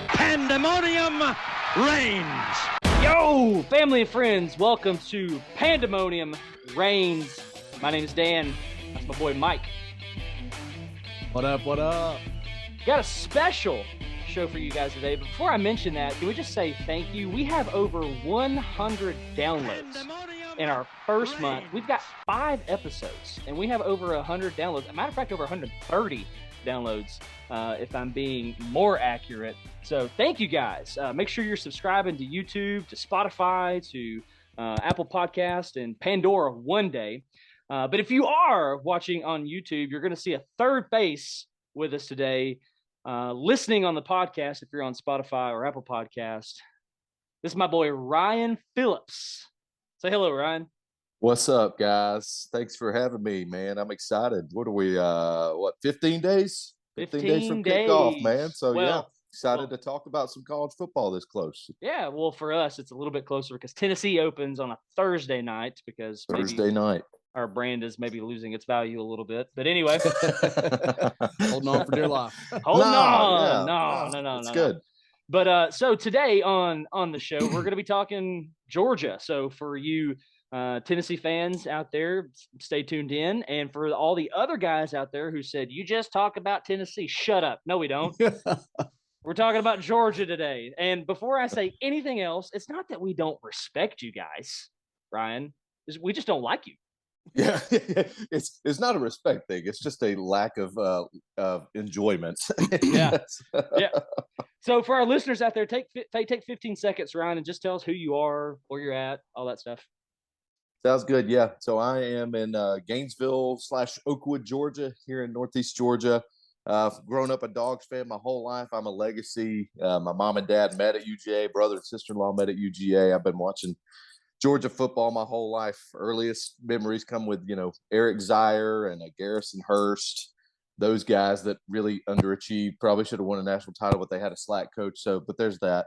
Pandemonium Reigns. Yo, family and friends, welcome to Pandemonium Reigns. My name is Dan. That's my boy Mike. What up, what up? Got a special show for you guys today. But before I mention that, can we just say thank you? We have over 100 downloads in our first month. We've got 5 episodes, and we have over 100 downloads. As a matter of fact, over 130 downloads, if I'm being more accurate. So thank you guys. Make sure you're subscribing to YouTube, to Spotify, to Apple Podcast, and Pandora one day. But if you are watching on YouTube, you're going to see a third face with us today. Listening on the podcast, if you're on Spotify or Apple Podcast, this is my boy Ryan Phillips. Say hello, Ryan. What's up, guys? Thanks for having me, man. I'm excited. What are we, 15 days? 15 days from kickoff, man. So, excited to talk about some college football this close. Yeah, well, for us, it's a little bit closer because Tennessee opens on a Thursday night because Thursday night. Our brand is maybe losing its value a little bit. But anyway. Holding on for dear life. Hold on. No. It's good. But so today on the show, we're going to be talking Georgia. So for you Tennessee fans out there, stay tuned in. And for all the other guys out there who said, you just talk about Tennessee, shut up. No, we don't. We're talking about Georgia today. And before I say anything else, it's not that we don't respect you guys, Ryan. We just don't like you. Yeah, it's not a respect thing. It's just a lack of enjoyment. Yeah. So for our listeners out there, take 15 seconds, Ryan, and just tell us who you are, where you're at, all that stuff. Sounds good. Yeah. So I am in Gainesville / Oakwood, Georgia, here in Northeast Georgia. Grown up a Dogs fan my whole life. I'm a legacy. My mom and dad met at UGA. Brother and sister-in-law met at UGA. I've been watching Georgia football my whole life. Earliest memories come with, Eric Zier and Garrison Hurst. Those guys that really underachieved, probably should have won a national title, but they had a slack coach. So, but there's that.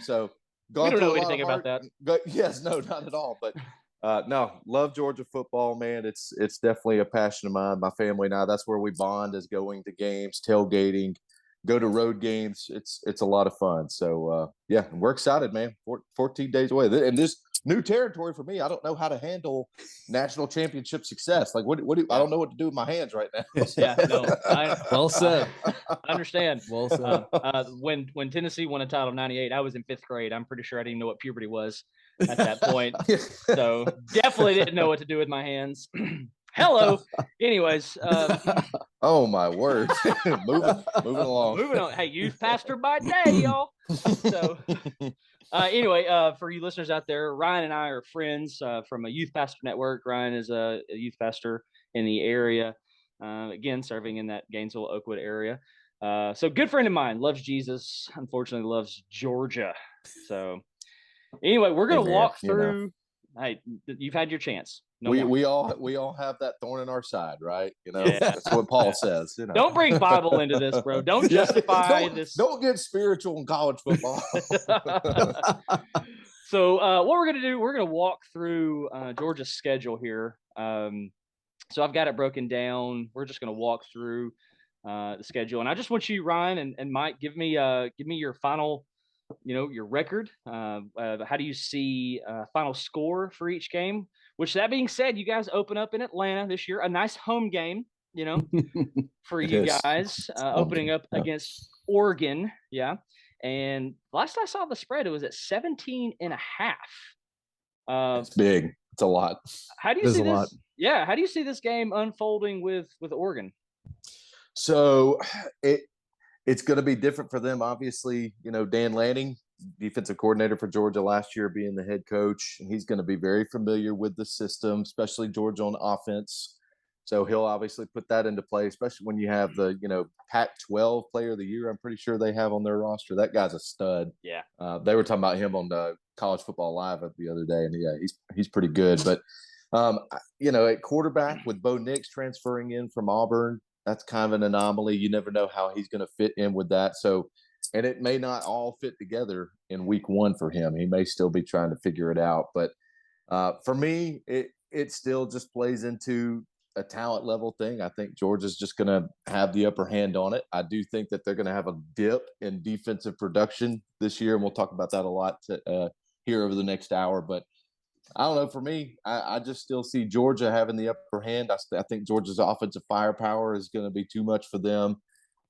So we don't know anything about that. Yes, no, not at all. But no, love Georgia football, man. It's definitely a passion of mine. My family and I, that's where we bond, is going to games, tailgating, go to road games. It's a lot of fun. So yeah, we're excited, man. 14 days away, and this new territory for me. I don't know how to handle national championship success. Like, what do I don't know what to do with my hands right now. Yeah, no. Well said. I understand. Well said. When Tennessee won a title in '98, I was in 5th grade. I'm pretty sure I didn't even know what puberty was at that point. So definitely didn't know what to do with my hands. Hello. Anyways. Oh my word. moving along. Moving on. Hey, youth pastor by day, y'all. So anyway, for you listeners out there, Ryan and I are friends from a youth pastor network. Ryan is a youth pastor in the area, again, serving in that Gainesville, Oakwood area. So good friend of mine, loves Jesus, unfortunately loves Georgia. So anyway, we're going to walk through. Hey, you've had your chance. No we all have that thorn in our side, right? Yeah. That's what Paul says. Don't bring Bible into this, bro. Don't justify this. Don't get spiritual in college football. So what we're going to do, we're going to walk through Georgia's schedule here. So I've got it broken down. We're just going to walk through the schedule, and I just want you, Ryan and Mike, give me your final. Your record. How do you see final score for each game? Which, that being said, you guys open up in Atlanta this year, a nice home game, for you guys, opening up against Oregon. Yeah. And last I saw the spread, it was at 17.5. It's big. It's a lot. How do you see this? Yeah. How do you see this game unfolding with Oregon? So it's going to be different for them. Obviously, Dan Lanning, defensive coordinator for Georgia last year, being the head coach, he's going to be very familiar with the system, especially Georgia on offense. So he'll obviously put that into play, especially when you have the, Pac-12 player of the year. I'm pretty sure they have on their roster. That guy's a stud. Yeah. They were talking about him on the College Football Live the other day, and yeah, he's pretty good. But, at quarterback with Bo Nix transferring in from Auburn, that's kind of an anomaly. You never know how he's going to fit in with that. So, and it may not all fit together in week 1 for him. He may still be trying to figure it out. But for me, it still just plays into a talent level thing. I think Georgia's just going to have the upper hand on it. I do think that they're going to have a dip in defensive production this year, and we'll talk about that a lot here over the next hour. But I don't know. For me, I just still see Georgia having the upper hand. I think Georgia's offensive firepower is going to be too much for them.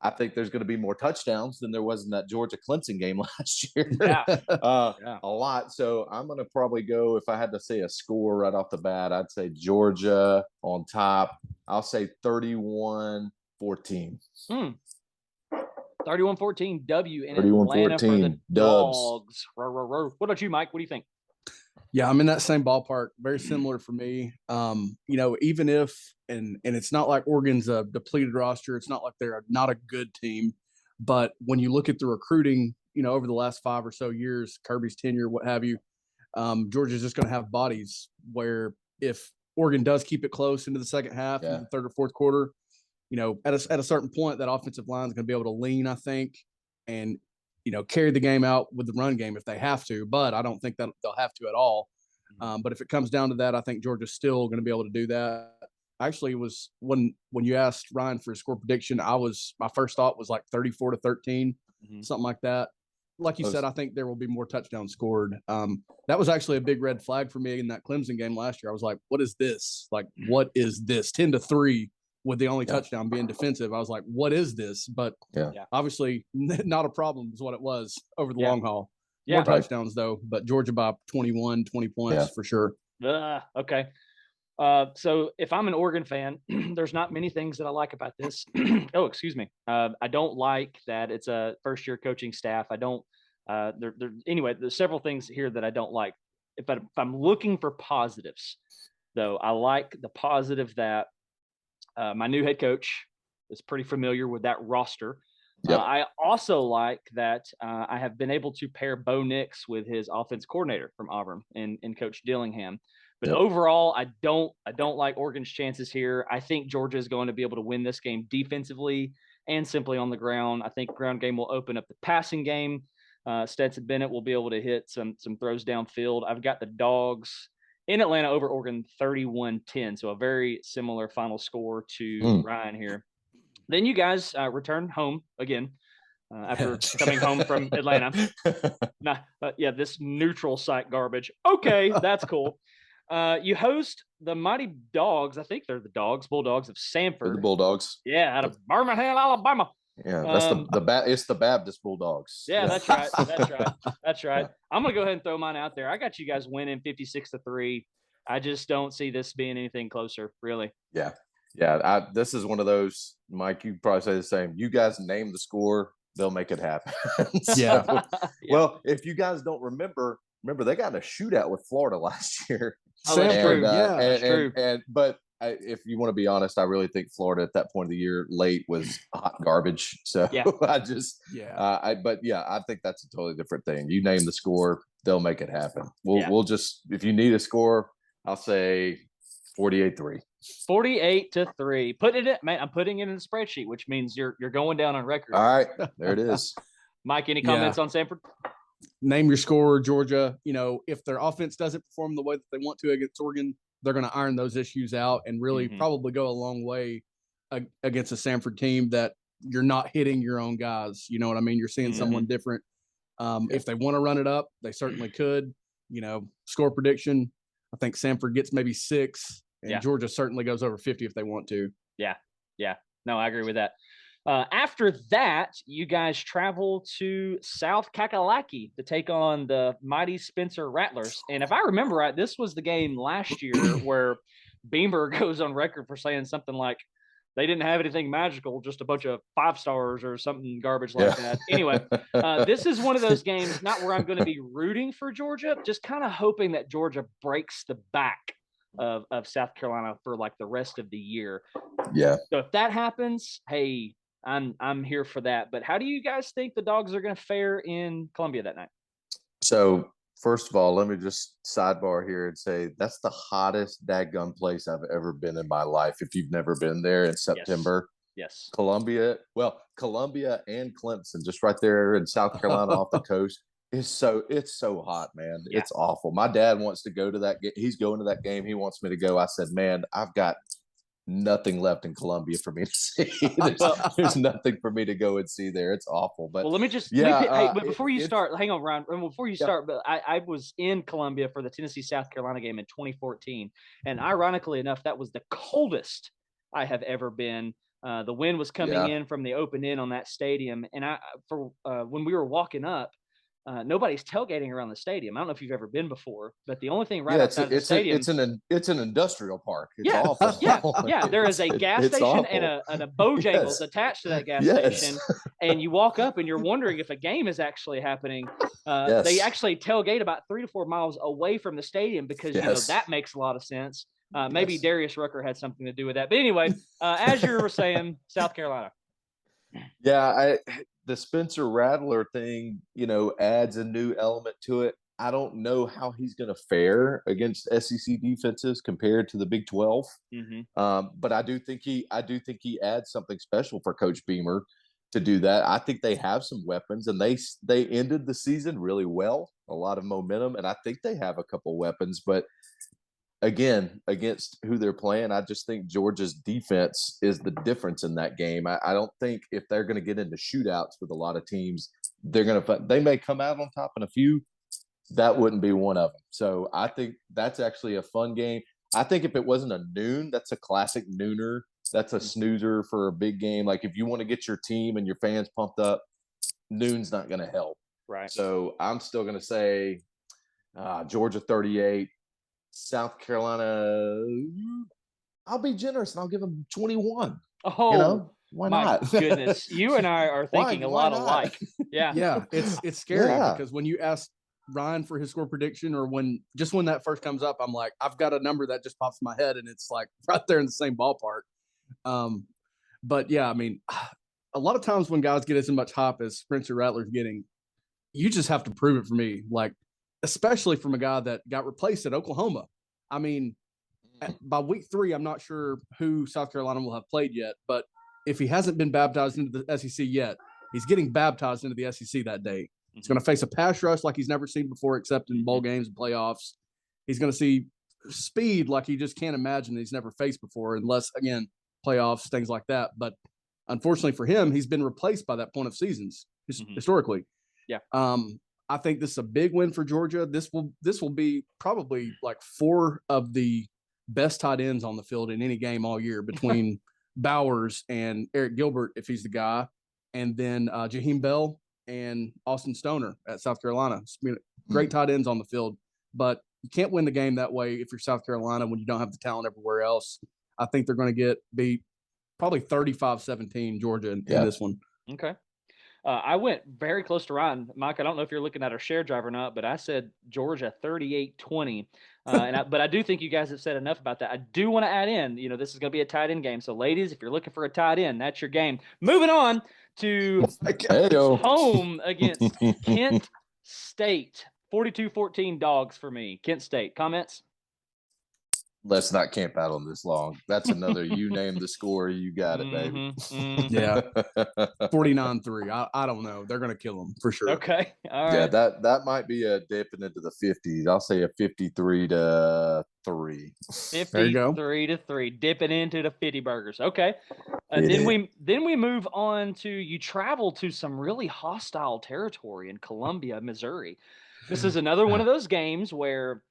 I think there's going to be more touchdowns than there was in that Georgia Clemson game last year. Yeah. A lot. So I'm going to probably go, if I had to say a score right off the bat, I'd say Georgia on top. I'll say 31-14. 31-14 W in 31-14 Atlanta for the Dubs. Dogs. What about you, Mike? What do you think? Yeah, I'm in that same ballpark. Very similar for me. Even if and it's not like Oregon's a depleted roster. It's not like they're not a good team. But when you look at the recruiting, over the last 5 or so years, Kirby's tenure, what have you, Georgia's just going to have bodies where if Oregon does keep it close into the second half, into the third or fourth quarter, at a certain point, that offensive line is going to be able to lean, I think, and carry the game out with the run game if they have to, but I don't think that they'll have to at all. But if it comes down to that, I think Georgia's still going to be able to do that. Actually, it was when you asked Ryan for a score prediction, my first thought was like 34-13, something like that. Like you said, I think there will be more touchdowns scored. That was actually a big red flag for me in that Clemson game last year. I was like, what is this? Like, what is this? 10-3 with the only touchdown being defensive. I was like, what is this? But obviously not a problem is what it was over the long haul. More touchdowns though, but Georgia by 20 points for sure. Okay. So if I'm an Oregon fan, there's not many things that I like about this. Oh, excuse me. I don't like that it's a first-year coaching staff. I don't. Anyway, there's several things here that I don't like. If I'm looking for positives, though, I like the positive that my new head coach is pretty familiar with that roster. Yep. I also like that I have been able to pair Bo Nix with his offense coordinator from Auburn and Coach Dillingham. But overall, I don't like Oregon's chances here. I think Georgia is going to be able to win this game defensively and simply on the ground. I think ground game will open up the passing game. Stetson Bennett will be able to hit some throws downfield. I've got the Dogs in Atlanta over Oregon 31-10. So a very similar final score to Ryan here. Then you guys return home again after coming home from Atlanta. This neutral site garbage. Okay, that's cool. You host the mighty Dogs. I think they're the Bulldogs of Samford. They're the Bulldogs. Yeah, out of Birmingham, Alabama. Yeah, that's it's the Baptist Bulldogs. Yeah, that's right. That's right. I'm gonna go ahead and throw mine out there. I got you guys winning 56-3. I just don't see this being anything closer, really. Yeah. This is one of those, Mike. You probably say the same. You guys name the score, they'll make it happen. Well, if you guys don't remember they got in a shootout with Florida last year. Oh, that's true. That's true. But if you want to be honest, I really think Florida at that point of the year late was hot garbage. So I think that's a totally different thing. You name the score, they'll make it happen. We'll just, if you need a score, I'll say 48-3. 48-3. Put it in, man. I'm putting it in the spreadsheet, which means you're going down on record. All right, there it is. Mike, any comments on Samford? Name your score, Georgia. If their offense doesn't perform the way that they want to against Oregon, they're going to iron those issues out and really probably go a long way against a Samford team that you're not hitting your own guys. You know what I mean? You're seeing someone different. If they want to run it up, they certainly could. Score prediction, I think Samford gets maybe 6, and Georgia certainly goes over 50 if they want to. Yeah. No, I agree with that. After that, you guys travel to South Kakalaki to take on the mighty Spencer Rattlers. And if I remember right, this was the game last year where Beamer goes on record for saying something like they didn't have anything magical, just a bunch of 5 stars or something garbage like that. Anyway, this is one of those games, not where I'm going to be rooting for Georgia, just kind of hoping that Georgia breaks the back of South Carolina for like the rest of the year. Yeah. So if that happens, hey, I'm here for that. But how do you guys think the Dogs are going to fare in Columbia that night? So first of all, let me just sidebar here and say that's the hottest dadgum place I've ever been in my life. If you've never been there in September, yes. Columbia and Clemson, just right there in South Carolina off the coast. It's so hot, man. Yeah. It's awful. My dad wants to go to that game. He's going to that game. He wants me to go. I said, man, I've got nothing left in Columbia for me to see. There's nothing for me to go and see there. It's awful. But let me just but before you start, hang on, Ryan. Before you start, but I was in Columbia for the Tennessee South Carolina game in 2014, and ironically enough, that was the coldest I have ever been. The wind was coming in from the open end on that stadium, and when we were walking up, nobody's tailgating around the stadium. I don't know if you've ever been before, but the only thing outside the stadium, it's an industrial park. It's awful. Yeah. There is a gas station and a Bojangles attached to that gas station, and you walk up and you're wondering if a game is actually happening. They actually tailgate about 3 to 4 miles away from the stadium because that makes a lot of sense. Maybe Darius Rucker had something to do with that. But anyway, as you were saying, South Carolina. Yeah, the Spencer Rattler thing, adds a new element to it. I don't know how he's going to fare against SEC defenses compared to the Big 12. But I do think he adds something special for Coach Beamer to do that. I think they have some weapons, and they ended the season really well, a lot of momentum, and I think they have a couple weapons. But again, against who they're playing, I just think Georgia's defense is the difference in that game. I don't think if they're going to get into shootouts with a lot of teams, they may come out on top in a few. That wouldn't be one of them. So I think that's actually a fun game. I think if it wasn't a noon, that's a classic nooner. That's a snoozer for a big game. Like if you want to get your team and your fans pumped up, noon's not going to help. Right. So I'm still going to say Georgia 38. South Carolina, I'll be generous and I'll give them 21. Oh, why my not? Goodness, you and I are thinking a lot alike. Yeah, it's scary because when you ask Ryan for his score prediction, or when that first comes up, I'm like, I've got a number that just pops in my head, and it's like right there in the same ballpark. But yeah, I mean, a lot of times when guys get as much hype as Spencer Rattler's getting, you just have to prove it for me. Like, especially from a guy that got replaced at Oklahoma. I mean, by week 3, I'm not sure who South Carolina will have played yet, but if he hasn't been baptized into the SEC yet, he's getting baptized into the SEC that day. He's going to face a pass rush like he's never seen before, except in bowl games and playoffs. He's going to see speed like he just can't imagine he's never faced before, unless, again, playoffs, things like that. But unfortunately for him, he's been replaced by that point of seasons historically. Yeah. I think this is a big win for Georgia. This will be probably like 4 of the best tight ends on the field in any game all year between Bowers and Eric Gilbert, if he's the guy, and then Jaheim Bell and Austin Stoner at South Carolina. Great tight ends on the field, but you can't win the game that way if you're South Carolina when you don't have the talent everywhere else. I think they're going to get beat probably 35-17 Georgia in this one. Okay. I went very close to Ryan. Mike, I don't know if you're looking at our share drive or not, but I said Georgia 38-20. But I do think you guys have said enough about that. I do want to add in, this is going to be a tight end game. So, ladies, if you're looking for a tight end, that's your game. Moving on to home against Kent State. 42-14 Dogs for me. Kent State. Comments? Let's not camp out on this long. That's another you name the score, you got it, baby. Yeah. 49-3. I don't know. They're going to kill them for sure. Okay. All right. Yeah, that might be a dipping into the 50s. I'll say a 53-3. 53-3, dipping into the 50 burgers. Okay. Then we move on to, you travel to some really hostile territory in Columbia, Missouri. This is another one of those games where,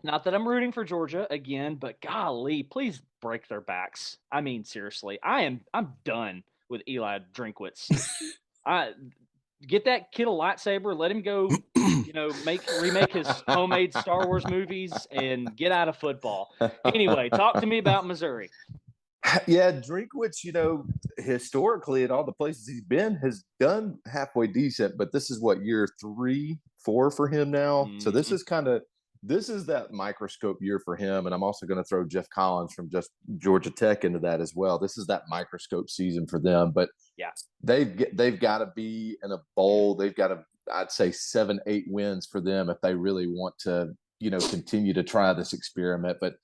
not that I'm rooting for Georgia again, but golly, please break their backs. I mean, seriously, I'm done with Eli Drinkwitz. Get that kid a lightsaber, let him go, remake his homemade Star Wars movies, and get out of football. Anyway, talk to me about Missouri. Yeah, Drinkwitz, historically at all the places he's been has done halfway decent, but this is what, year 3, 4 for him now. Mm-hmm. So this is that microscope year for him. And I'm also going to throw Jeff Collins from just Georgia Tech into that as well. This is that microscope season for them, but yeah, they've got to be in a bowl. They've got to, I'd say 7-8 wins for them if they really want to, continue to try this experiment. But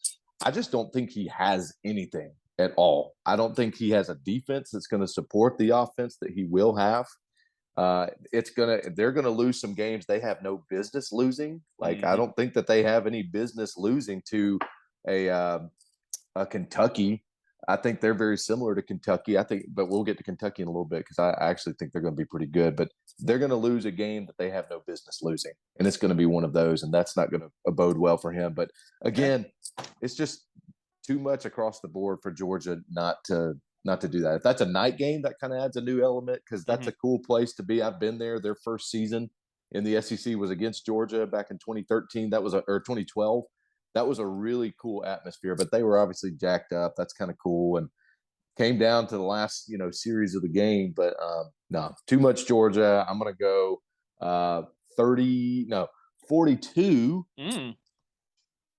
I just don't think he has anything at all. I don't think he has a defense that's going to support the offense that he will have. They're gonna lose some games they have no business losing. Like, I don't think that they have any business losing to a Kentucky. I think they're very similar to Kentucky. But we'll get to Kentucky in a little bit because I actually think they're going to be pretty good. But they're going to lose a game that they have no business losing, and it's going to be one of those, and that's not going to bode well for him. But again, it's just too much across the board for Georgia not to do that. If that's a night game, that kind of adds a new element because that's a cool place to be. I've been there. Their first season in the SEC was against Georgia back in 2013. Or 2012. That was a really cool atmosphere, but they were obviously jacked up. That's kind of cool, and came down to the last series of the game. But no, too much Georgia. I'm gonna go 42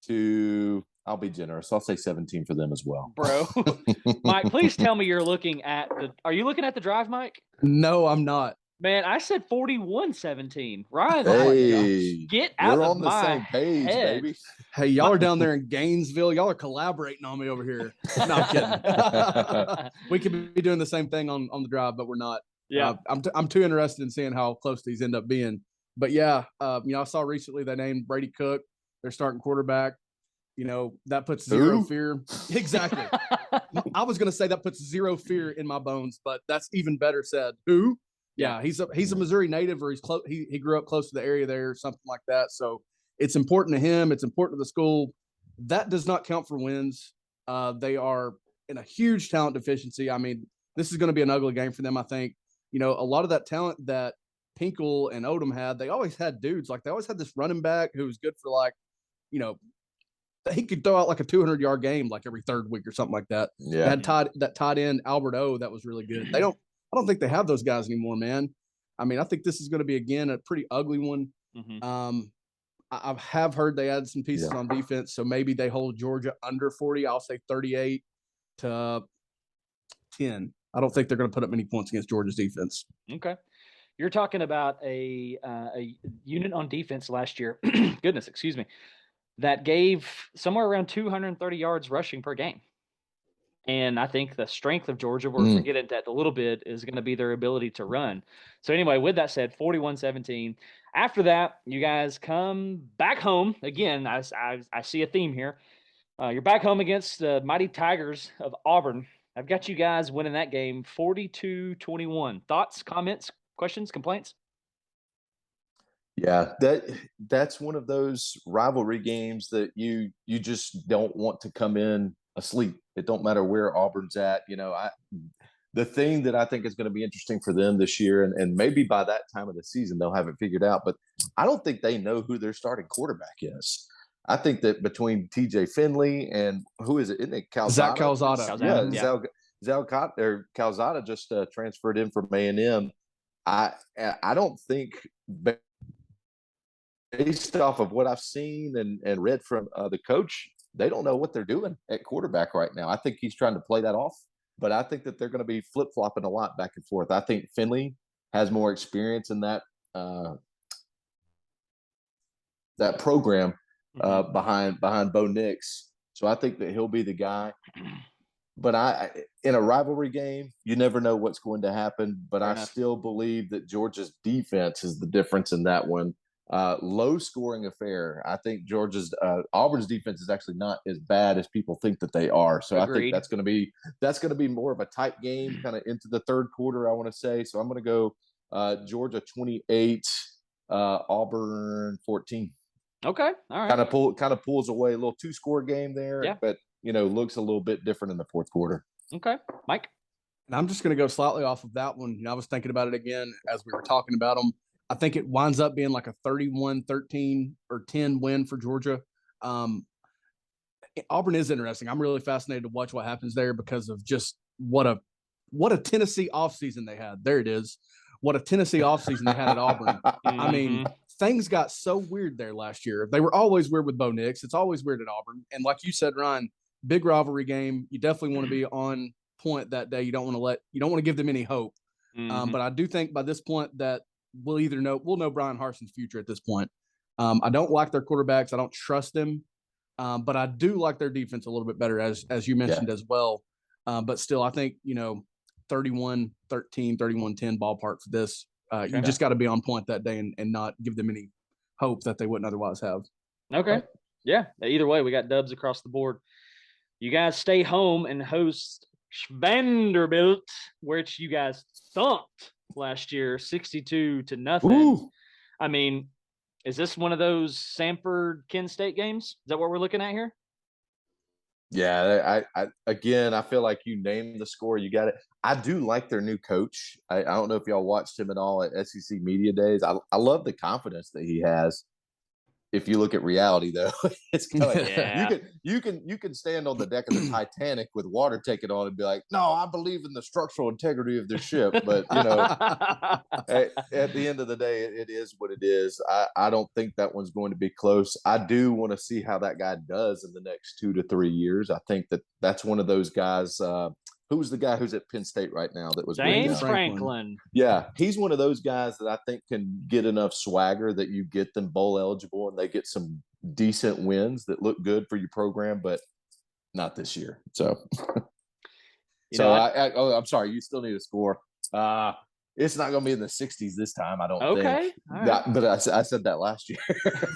to. I'll be generous. I'll say 17 for them as well. Bro. Mike, please tell me you're looking at are you looking at the drive, Mike? No, I'm not. Man, I said 41-17. Ryan, hey, get out of my We're on the same page, head. baby. Hey, y'all are down there in Gainesville. Y'all are collaborating on me over here. No, I'm kidding. We could be doing the same thing on the drive, but we're not. Yeah. I'm too interested in seeing how close these end up being. But yeah, I saw recently they named Brady Cook their starting quarterback. That puts zero fear. Exactly. I was going to say that puts zero fear in my bones, but that's even better said. Who? Yeah, he's a Missouri native, or he's close. He grew up close to the area there, or something like that. So it's important to him. It's important to the school. That does not count for wins. They are in a huge talent deficiency. I mean, this is going to be an ugly game for them. I think. A lot of that talent that Pinkel and Odom had, they always had dudes. Like they always had this running back who was good for he could throw out like a 200-yard game like every third week or something like that. Yeah. They had that tight end Albert O that was really good. I don't think they have those guys anymore, man. I mean, I think this is going to be again a pretty ugly one. I have heard they added some pieces on defense, so maybe they hold Georgia under 40. I'll say 38 to 10. I don't think they're going to put up many points against Georgia's defense. Okay. You're talking about a unit on defense last year. Goodness, excuse me. That gave somewhere around 230 yards rushing per game. And I think the strength of Georgia, we're going to get into that a little bit, is going to be their ability to run. So anyway, with that said, 41-17. After that, you guys come back home. Again, I see a theme here. You're back home against the Mighty Tigers of Auburn. I've got you guys winning that game 42-21. Thoughts, comments, questions, complaints? Yeah, that's one of those rivalry games that you just don't want to come in asleep. It don't matter where Auburn's at. The thing that I think is going to be interesting for them this year, and maybe by that time of the season they'll have it figured out, but I don't think they know who their starting quarterback is. I think that between TJ Finley and who is it? Isn't it Calzada? Zach Calzada. Yeah. Calzada just transferred in from A&M. I don't think, based off of what I've seen and read from the coach, they don't know what they're doing at quarterback right now. I think he's trying to play that off, but I think that they're going to be flip-flopping a lot back and forth. I think Finley has more experience in that that program behind Bo Nix. So I think that he'll be the guy. But in a rivalry game, you never know what's going to happen. But I still believe that Georgia's defense is the difference in that one. Low scoring affair. I think Auburn's defense is actually not as bad as people think that they are. So Agreed. I think that's going to be more of a tight game kind of into the third quarter, I want to say. So I'm going to go Georgia 28, Auburn 14. Okay. All right. Kind of pulls away a little 2-score game there, but looks a little bit different in the fourth quarter. Okay. Mike? And I'm just going to go slightly off of that one. I was thinking about it again as we were talking about them. I think it winds up being like a 31-13 or 10 win for Georgia. Auburn is interesting. I'm really fascinated to watch what happens there because of just what a Tennessee offseason they had. There it is. What a Tennessee offseason they had at Auburn. I mean, things got so weird there last year. They were always weird with Bo Nix. It's always weird at Auburn. And like you said, Ryan, big rivalry game. You definitely want to be on point that day. You don't want to give them any hope. But I do think by this point that we'll know Brian Harson's future at this point. I don't like their quarterbacks. I don't trust them. But I do like their defense a little bit better, as you mentioned as well. But still, I think, 31-13, 31-10 ballpark for this. You just got to be on point that day and not give them any hope that they wouldn't otherwise have. Okay. Yeah. Either way, we got dubs across the board. You guys stay home and host Vanderbilt, which you guys thumped last year, 62-0. Ooh. I mean, is this one of those Samford Kent State games? Is that what we're looking at here? Yeah, I feel like you named the score. You got it. I do like their new coach. I don't know if y'all watched him at all at SEC Media Days. I love the confidence that he has. If you look at reality, though, it's kind of like Yeah. you can stand on the deck of the Titanic with water taken on and be like, no, I believe in the structural integrity of the ship. But at the end of the day, it is what it is. I don't think that one's going to be close. I do want to see how that guy does in the next 2 to 3 years. I think that's one of those guys. Who's the guy who's at Penn State right now that was James Franklin? Yeah, he's one of those guys that I think can get enough swagger that you get them bowl eligible and they get some decent wins that look good for your program, but not this year. So, I'm sorry, you still need a score. It's not going to be in the 60s this time, I don't think. Okay, right. But I said that last year.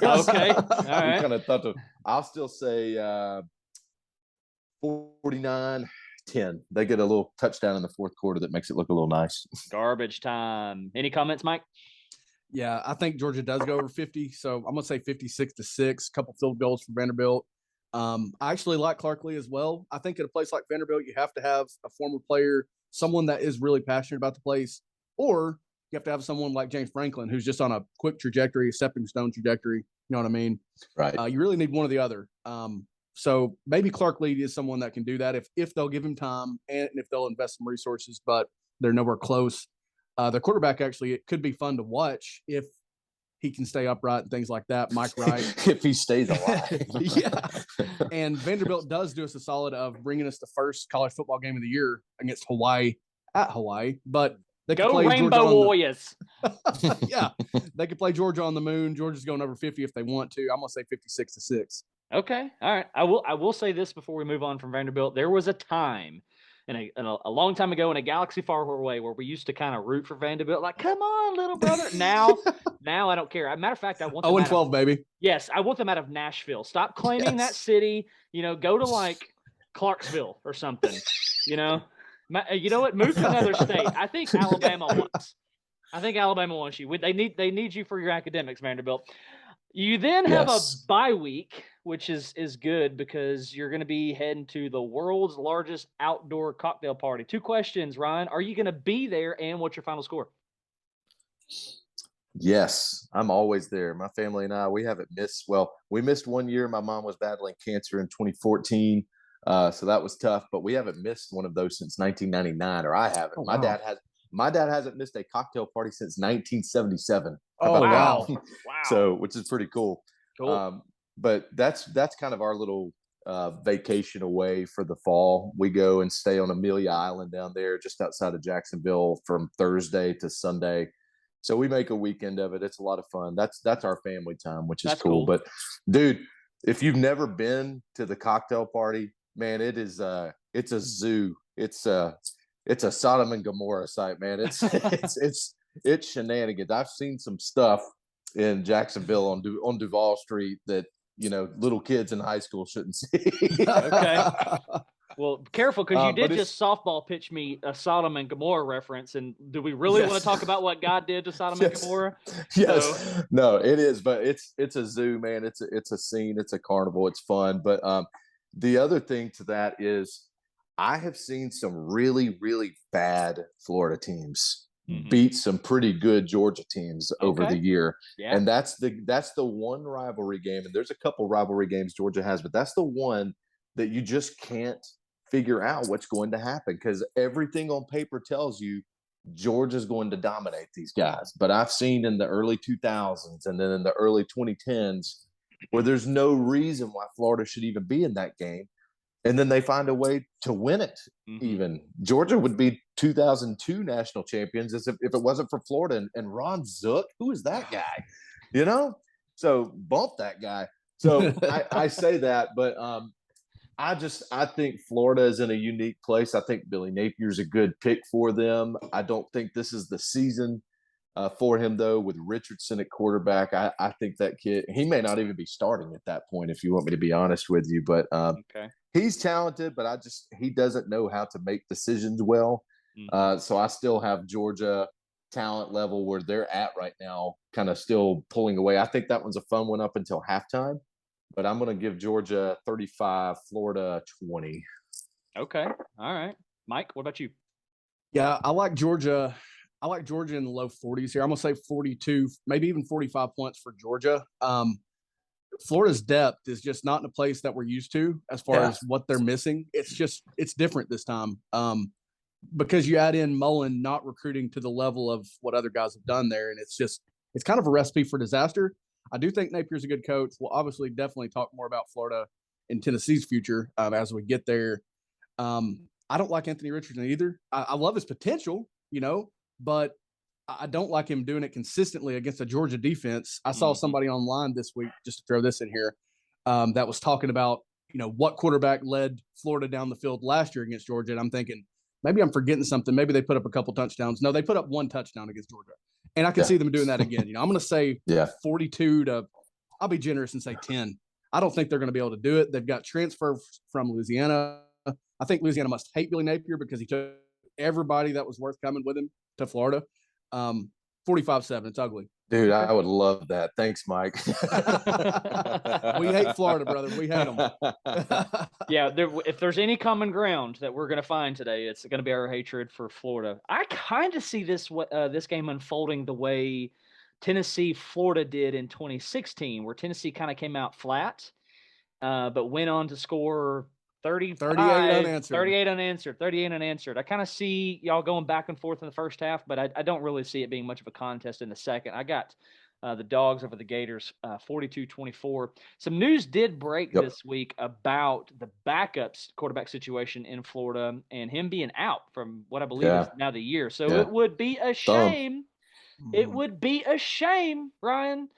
Okay, all right. Kind of thought I'll still say 49-10. They get a little touchdown in the fourth quarter that makes it look a little nice. Garbage time. Any comments, Mike? Yeah, I think Georgia does go over 50. So I'm going to say 56-6, a couple field goals for Vanderbilt. I actually like Clark Lee as well. I think at a place like Vanderbilt, you have to have a former player, someone that is really passionate about the place, or you have to have someone like James Franklin, who's just on a quick trajectory, a stepping stone trajectory. You know what I mean? Right. You really need one or the other. So maybe Clark Lee is someone that can do that if they'll give him time and if they'll invest some resources, but they're nowhere close. The quarterback, actually, it could be fun to watch if he can stay upright and things like that. Mike Wright. If he stays alive. Yeah. And Vanderbilt does do us a solid of bringing us the first college football game of the year against Hawaii at Hawaii. But they can play Rainbow Georgia Warriors. Yeah. They could play Georgia on the moon. Georgia's going over 50 if they want to. I'm going to say 56-6. Okay. All right. I will say this before we move on from Vanderbilt. There was a time a long time ago in a galaxy far away where we used to kind of root for Vanderbilt. Like, come on, little brother. Now I don't care. As a matter of fact, I want them 0-12, baby. Yes. I want them out of Nashville. Stop claiming that city, go to like Clarksville or something, you know what? Move to another state. I think Alabama wants you. They need you for your academics, Vanderbilt. You then have a bye week, which is good because you're going to be heading to the world's largest outdoor cocktail party. 2 questions, Ryan. Are you going to be there, and what's your final score? Yes, I'm always there. My family and I, we haven't missed. Well, we missed 1 year. My mom was battling cancer in 2014, so that was tough. But we haven't missed one of those since 1999, or I haven't. Oh, wow. My dad hasn't missed a cocktail party since 1977. Oh, wow. Wow. So, which is pretty cool. Cool. But that's kind of our little vacation away for the fall. We go and stay on Amelia Island down there just outside of Jacksonville from Thursday to Sunday. So we make a weekend of it. It's a lot of fun. That's our family time, which is cool. But dude, if you've never been to the cocktail party, man, it's a zoo. It's a Sodom and Gomorrah site, man. It's shenanigans. I've seen some stuff in Jacksonville on Duval Street that little kids in high school shouldn't see. Okay. Well, careful, because you did just softball pitch me a Sodom and Gomorrah reference, and do we really want to talk about what God did to Sodom and Gomorrah? Yes. So, no, it is, but it's a zoo, man. It's a scene. It's a carnival. It's fun. But the other thing to that is I have seen some really, really bad Florida teams beat some pretty good Georgia teams over the year. Yeah. And that's the one rivalry game. And there's a couple rivalry games Georgia has, but that's the one that you just can't figure out what's going to happen, because everything on paper tells you Georgia's going to dominate these guys. But I've seen in the early 2000s and then in the early 2010s where there's no reason why Florida should even be in that game. And then they find a way to win it. Even Georgia would be 2002 national champions if it wasn't for Florida and Ron Zook. Who is that guy? So bump that guy. So I say that, but I think Florida is in a unique place. I think Billy Napier's a good pick for them. I don't think this is the season for him, though, with Richardson at quarterback. I think that kid, he may not even be starting at that point, if you want me to be honest with you. But Okay. he's talented, but he doesn't know how to make decisions well. So I still have Georgia talent level where they're at right now, kind of still pulling away. I think that one's a fun one up until halftime, but I'm going to give Georgia 35, Florida 20. Okay. All right. Mike, what about you? Yeah, I like Georgia. I like Georgia in the low 40s here. I'm gonna say 42, maybe even 45 points for Georgia. Florida's depth is just not in a place that we're used to as far as what they're missing. It's different this time. Because you add in Mullen not recruiting to the level of what other guys have done there, and it's kind of a recipe for disaster. I do think Napier's a good coach. We'll obviously definitely talk more about Florida and Tennessee's future as we get there. I don't like Anthony Richardson either. I love his potential, but I don't like him doing it consistently against a Georgia defense. I saw somebody online this week, just to throw this in here, that was talking about, what quarterback led Florida down the field last year against Georgia. And I'm thinking, maybe I'm forgetting something. Maybe they put up a couple touchdowns. No, they put up one touchdown against Georgia. And I can see them doing that again. I'm going to say 42 to, I'll be generous and say 10. I don't think they're going to be able to do it. They've got transfer from Louisiana. I think Louisiana must hate Billy Napier because he took everybody that was worth coming with him to Florida. 45-7. It's ugly. Dude, I would love that. Thanks, Mike. We hate Florida, brother. We hate them. Yeah, if there's any common ground that we're going to find today, it's going to be our hatred for Florida. I kind of see this game unfolding the way Tennessee-Florida did in 2016, where Tennessee kind of came out flat, but went on to score 38 unanswered. I kind of see y'all going back and forth in the first half, but I don't really see it being much of a contest in the second. I got the Dogs over the Gators, 42-24. Some news did break this week about the backups quarterback situation in Florida and him being out from what I believe is now the year. So it would be a shame. It would be a shame, Ryan,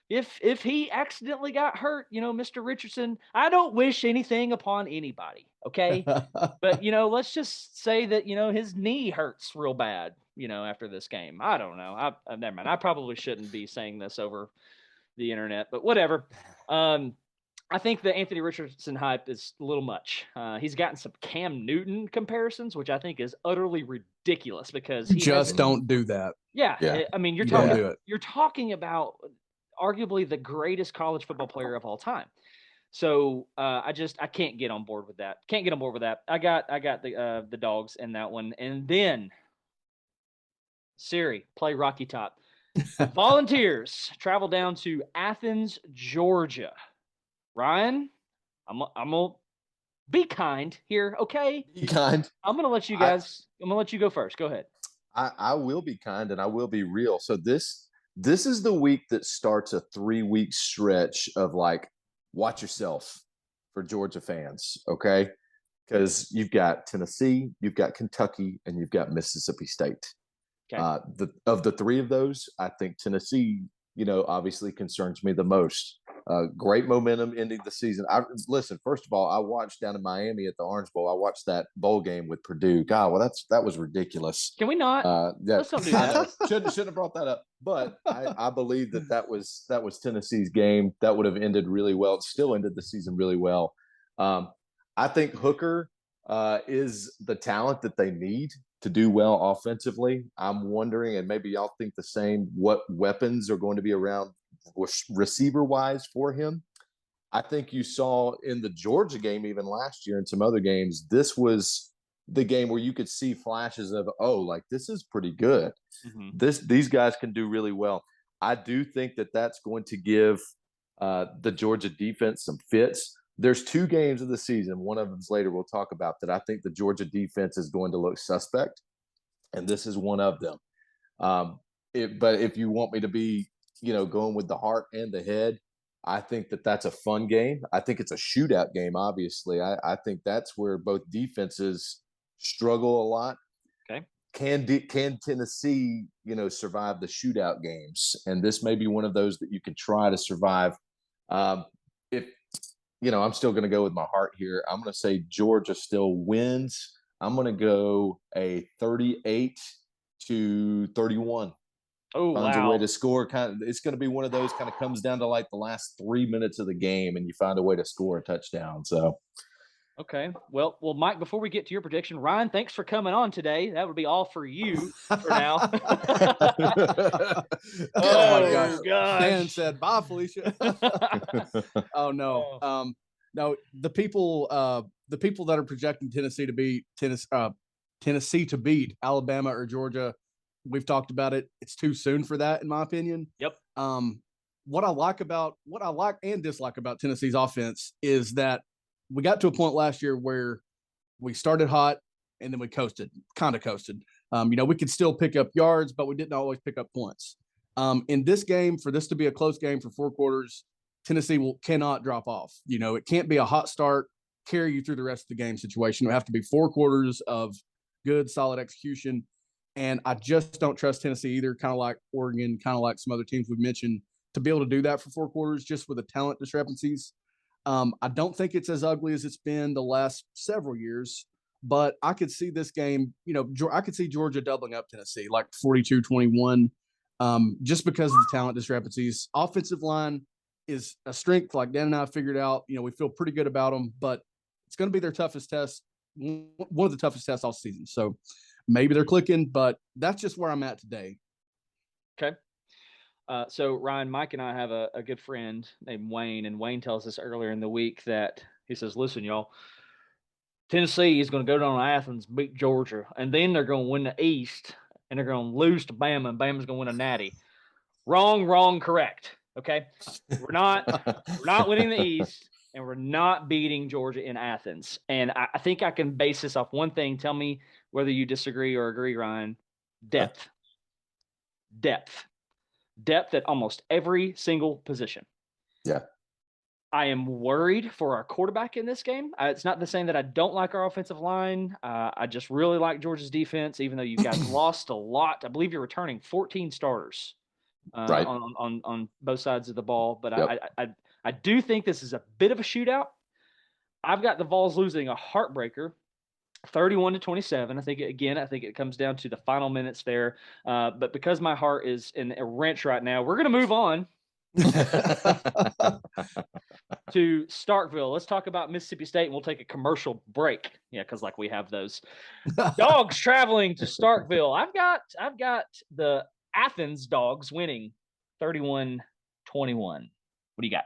if he accidentally got hurt, Mr. Richardson. I don't wish anything upon anybody, okay? But, let's just say that, his knee hurts real bad, after this game. I don't know. Never mind. I probably shouldn't be saying this over the internet, but whatever. I think the Anthony Richardson hype is a little much. He's gotten some Cam Newton comparisons, which I think is utterly ridiculous because he don't do that. Yeah. I mean, you're talking about arguably the greatest college football player of all time. So I can't get on board with that. I got the Dogs in that one. And then Siri, play Rocky Top. Volunteers travel down to Athens, Georgia. Ryan, I'm gonna be kind here, okay? Be kind. I'm gonna let you guys. I'm gonna let you go first. Go ahead. I will be kind and I will be real. So this is the week that starts a 3-week stretch of watch yourself for Georgia fans, okay? Because you've got Tennessee, you've got Kentucky, and you've got Mississippi State. Okay. Of the three of those, I think Tennessee, obviously concerns me the most. Great momentum ending the season. Listen, first of all, I watched down in Miami at the Orange Bowl. I watched that bowl game with Purdue. God, well, that was ridiculous. Can we not? Let's don't do that. Shouldn't have brought that up. But I believe that was Tennessee's game. That would have ended really well. It still ended the season really well. I think Hooker is the talent that they need to do well offensively. I'm wondering, and maybe y'all think the same, what weapons are going to be around receiver-wise for him. I think you saw in the Georgia game, even last year and some other games, this was the game where you could see flashes of, this is pretty good. Mm-hmm. These guys can do really well. I do think that's going to give the Georgia defense some fits. There's 2 games of the season, one of them's later we'll talk about, that I think the Georgia defense is going to look suspect, and this is one of them. But if you want me to be, going with the heart and the head, I think that's a fun game. I think it's a shootout game, obviously. I think that's where both defenses struggle a lot. Okay. Can Tennessee, survive the shootout games? And this may be one of those that you can try to survive. I'm still going to go with my heart here. I'm going to say Georgia still wins. I'm going to go a 38-31. Oh, finds a way wow. to score. It's going to be one of those kind of comes down to like the last 3 minutes of the game, and you find a way to score a touchdown. So, Okay. Well, Mike, before we get to your prediction, Ryan, thanks for coming on today. That would be all for you for now. Oh my gosh. Gosh. Dan said, "Bye, Felicia." Oh no. Oh. No, the people that are projecting Tennessee to beat Tennessee to beat Alabama or Georgia, we've talked about it. It's too soon for that, in my opinion. Yep. What I like and dislike about Tennessee's offense is that we got to a point last year where we started hot and then we kind of coasted. We could still pick up yards, but we didn't always pick up points. In this game, for this to be a close game for 4 quarters, Tennessee cannot drop off. It can't be a hot start, carry you through the rest of the game situation. It would have to be 4 quarters of good, solid execution. And I just don't trust Tennessee either, kind of like Oregon, kind of like some other teams we've mentioned, to be able to do that for 4 quarters just with the talent discrepancies. I don't think it's as ugly as it's been the last several years, but I could see this game, I could see Georgia doubling up Tennessee, like 42-21, just because of the talent discrepancies. Offensive line is a strength, like Dan and I figured out. We feel pretty good about them, but it's going to be their toughest test, one of the toughest tests all season. So maybe they're clicking, but that's just where I'm at today. Okay. So Ryan, Mike and I have a good friend named Wayne, and Wayne tells us earlier in the week that he says, listen, y'all, Tennessee is going to go down to Athens, beat Georgia, and then they're going to win the East, and they're going to lose to Bama, and Bama's going to win a natty. Wrong, correct. Okay. We're not winning the East, and we're not beating Georgia in Athens. And I think I can base this off one thing. Tell me whether you disagree or agree, Ryan. Depth at almost every single position. Yeah. I am worried for our quarterback in this game. It's not the same that I don't like our offensive line. I just really like Georgia's defense, even though you guys lost a lot. I believe you're returning 14 starters right. on both sides of the ball. But Yep. I do think this is a bit of a shootout. I've got the Vawls losing a heartbreaker, 31-27. I think it comes down to the final minutes there. But because my heart is in a wrench right now, we're going to move on to Starkville. Let's talk about Mississippi State, and we'll take a commercial break. Yeah, because like we have those dogs traveling to Starkville. I've got the Athens Dogs winning 31-21. What do you got?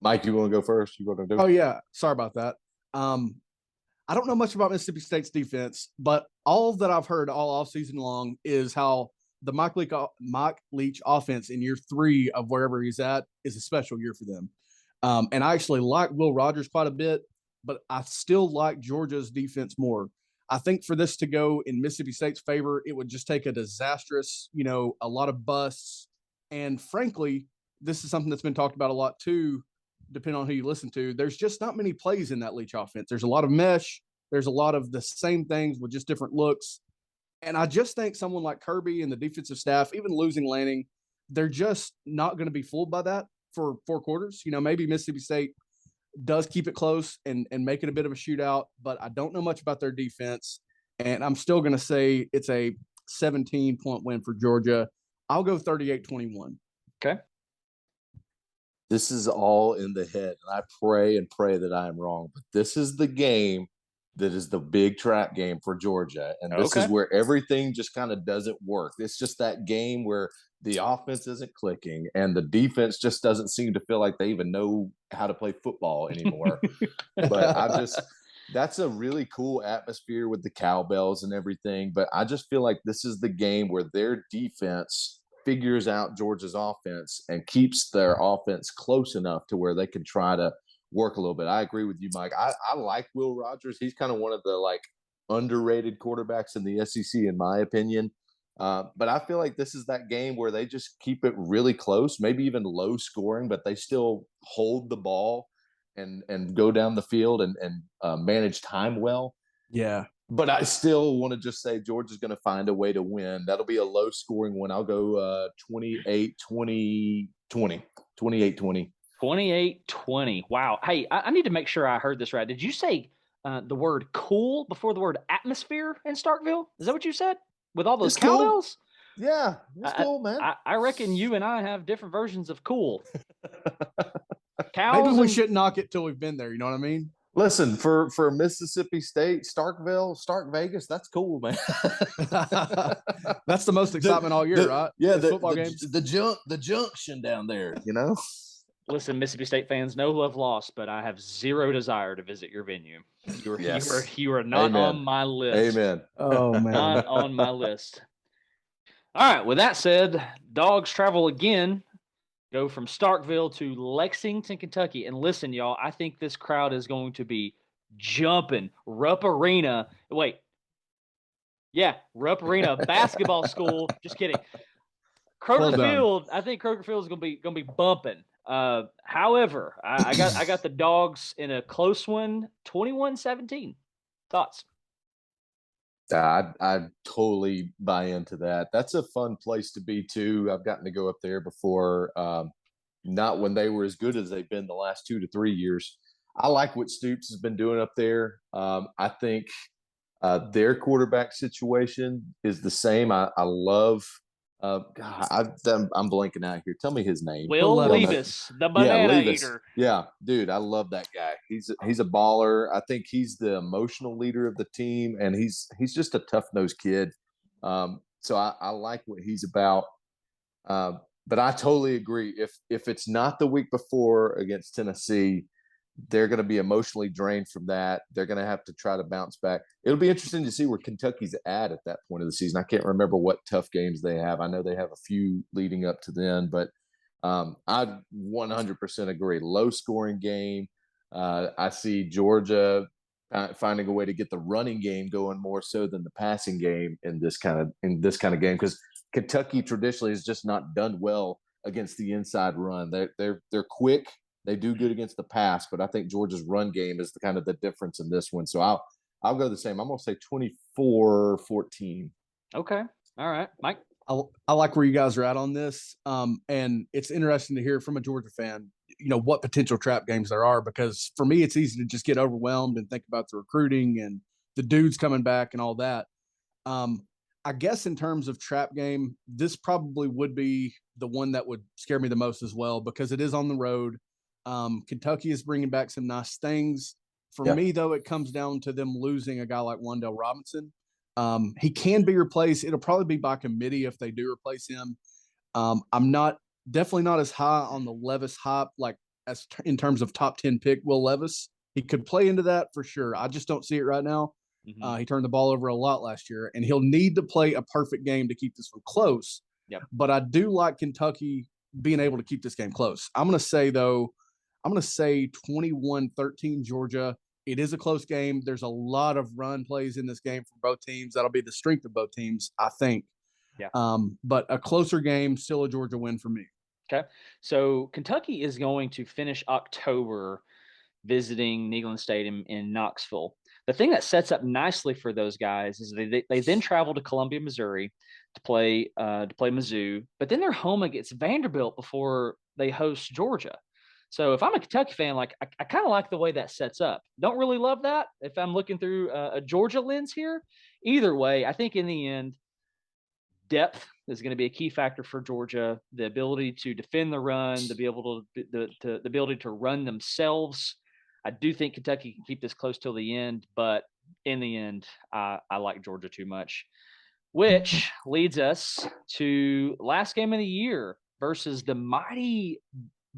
Mike, you want to go first? You want to do? Oh yeah, sorry about that. I don't know much about Mississippi State's defense, but all that I've heard all offseason long is how the Mike Leach offense in year 3 of wherever he's at is a special year for them. And I actually like Will Rogers quite a bit, but I still like Georgia's defense more. I think for this to go in Mississippi State's favor, it would just take a disastrous, a lot of busts. And frankly, this is something that's been talked about a lot too, depending on who you listen to. There's just not many plays in that Leach offense. There's a lot of mesh. There's a lot of the same things with just different looks. And I just think someone like Kirby and the defensive staff, even losing Lanning, they're just not going to be fooled by that for 4 quarters. Maybe Mississippi State does keep it close and make it a bit of a shootout, but I don't know much about their defense. And I'm still going to say it's a 17-point win for Georgia. I'll go 38-21. Okay. This is all in the head, and I pray that I am wrong. But this is the game that is the big trap game for Georgia, and this is where everything just kind of doesn't work. It's just that game where the offense isn't clicking, and the defense just doesn't seem to feel like they even know how to play football anymore. But that's a really cool atmosphere with the cowbells and everything. But I just feel like this is the game where their defense figures out Georgia's offense and keeps their offense close enough to where they can try to work a little bit. I agree with you, Mike. I like Will Rogers. He's kind of one of the underrated quarterbacks in the SEC, in my opinion. But I feel like this is that game where they just keep it really close, maybe even low scoring, but they still hold the ball and go down the field and manage time well. Yeah. But I still want to just say Georgia's going to find a way to win. That'll be a low-scoring one. I'll go 28-20. 28-20. 28-20. Wow. Hey, I need to make sure I heard this right. Did you say the word cool before the word atmosphere in Starkville? Is that what you said? With all those cowbells? Yeah, it's cool, man. I reckon you and I have different versions of cool. Maybe Cows we and shouldn't knock it till we've been there. You know what I mean? Listen, for Mississippi State, Stark Vegas, that's cool, man. That's the most excitement all year, right? Yeah, Football games. the junction down there, you know. listen, Mississippi State fans, no love lost, but I have zero desire to visit your venue. You are not Amen. on my list. Amen. Oh man. Not on my list. All right. With that said, dogs travel again. Go from Starkville to Lexington, Kentucky. And listen, y'all, I think this crowd is going to be jumping. Rupp Arena. Wait. Yeah, Rupp Arena Basketball School. Just kidding. Kroger Field. I think Kroger Field is going to be bumping. However, I got the dogs in a close one, 21-17. Thoughts? I totally buy into that. That's a fun place to be too. I've gotten to go up there before, not when they were as good as they've been the last 2 to 3 years. I like what Stoops has been doing up there. I think their quarterback situation is the same. I love. God, I'm blanking out here. Tell me his name. Will Levis, the banana eater. Yeah, dude, I love that guy. He's a baller. I think he's the emotional leader of the team, and he's just a tough nosed kid. So I like what he's about. But I totally agree. If it's not the week before against Tennessee, they're going to be emotionally drained from that. They're going to have to try to bounce back. It'll be interesting to see where Kentucky's at that point of the season. I can't remember what tough games they have. I know they have a few leading up to then, but I 100% agree. Low scoring game. I see Georgia finding a way to get the running game going more so than the passing game in this kind of game, because Kentucky traditionally has just not done well against the inside run. They're quick. They do good against the pass, but I think Georgia's run game is the difference in this one. So I'll go the same. I'm going to say 24-14. Okay. All right. Mike? I like where you guys are at on this. And it's interesting to hear from a Georgia fan, what potential trap games there are, because for me, it's easy to just get overwhelmed and think about the recruiting and the dudes coming back and all that. I guess in terms of trap game, this probably would be the one that would scare me the most as well, because it is on the road. Kentucky is bringing back some nice things. For me, though, it comes down to them losing a guy like Wan'Dale Robinson. He can be replaced. It'll probably be by committee if they do replace him. I'm definitely not as high on the Levis hype, in terms of top 10 pick Will Levis. He could play into that for sure. I just don't see it right now. Mm-hmm. He turned the ball over a lot last year, and he'll need to play a perfect game to keep this one close. Yep. But I do like Kentucky being able to keep this game close. I'm going to say 21-13 Georgia. It is a close game. There's a lot of run plays in this game for both teams. That'll be the strength of both teams, I think. Yeah. But a closer game, still a Georgia win for me. Okay. So Kentucky is going to finish October visiting Neyland Stadium in Knoxville. The thing that sets up nicely for those guys is they then travel to Columbia, Missouri to play Mizzou, but then they're home against Vanderbilt before they host Georgia. So if I'm a Kentucky fan, I kind of like the way that sets up. Don't really love that if I'm looking through a Georgia lens here. Either way, I think in the end, depth is going to be a key factor for Georgia. The ability to defend the run, the ability to run themselves. I do think Kentucky can keep this close till the end, but in the end, I like Georgia too much. Which leads us to last game of the year versus the mighty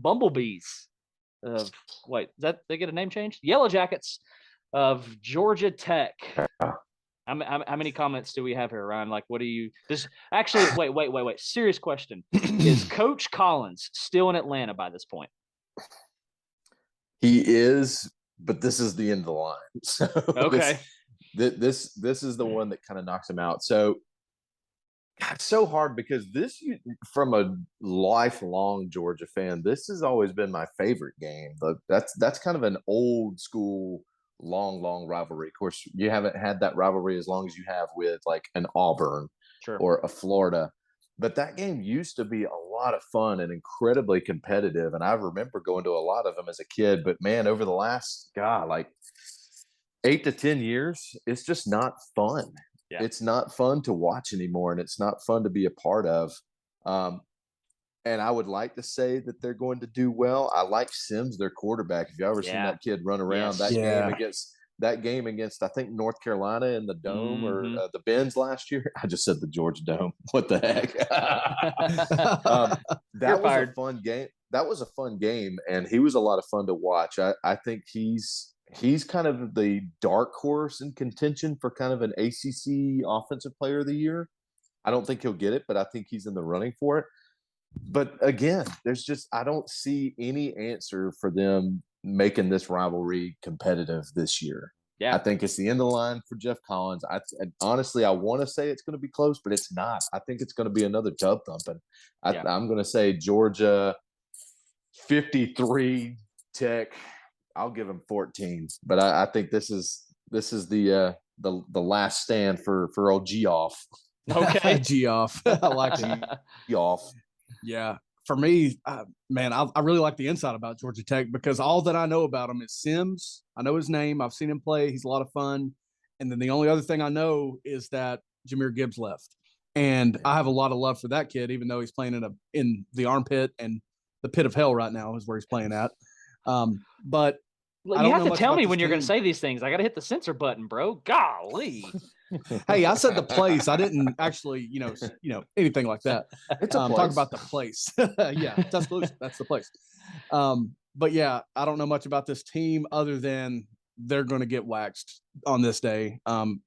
Bumblebees of they get a name change? Yellow Jackets of Georgia Tech. How many comments do we have here, Ryan? What do you wait. Serious question. Is Coach Collins still in Atlanta by this point? He is, but this is the end of the line. So okay. This is the one that kind of knocks him out. So it's so hard because from a lifelong Georgia fan, this has always been my favorite game. But that's kind of an old school, long rivalry. Of course, you haven't had that rivalry as long as you have with an Auburn or a Florida. But that game used to be a lot of fun and incredibly competitive. And I remember going to a lot of them as a kid. But man, over the last 8 to 10 years, it's just not fun. It's not fun to watch anymore, and it's not fun to be a part of. And I would like to say that they're going to do well. I like Sims, their quarterback. If you ever seen that kid run around, that game against I think North Carolina in the Dome or the Benz last year. I just said the Georgia Dome. What the heck? That was a fun game. That was a fun game, and he was a lot of fun to watch. I think he's kind of the dark horse in contention for kind of an ACC Offensive Player of the Year. I don't think he'll get it, but I think he's in the running for it. But again, I don't see any answer for them making this rivalry competitive this year. Yeah. I think it's the end of the line for Jeff Collins. Honestly, I want to say it's going to be close, but it's not. I think it's going to be another tub thumping. I'm going to say Georgia 53, Tech. I'll give them 14, but I think this is the last stand for old Geoff. Okay, Geoff. I like it. Geoff. Yeah. For me, man, I really like the insight about Georgia Tech because all that I know about him is Sims. I know his name. I've seen him play. He's a lot of fun. And then the only other thing I know is that Jahmyr Gibbs left. And I have a lot of love for that kid, even though he's playing in the armpit and the pit of hell right now is where he's playing at. But you have to tell me when you're going to say these things. I got to hit the censor button, bro. Golly. Hey, I said the place. I didn't actually, anything like that. It's a place. Talk about the place. Yeah, Tuscaloosa. That's the place. But yeah, I don't know much about this team other than they're going to get waxed on this day.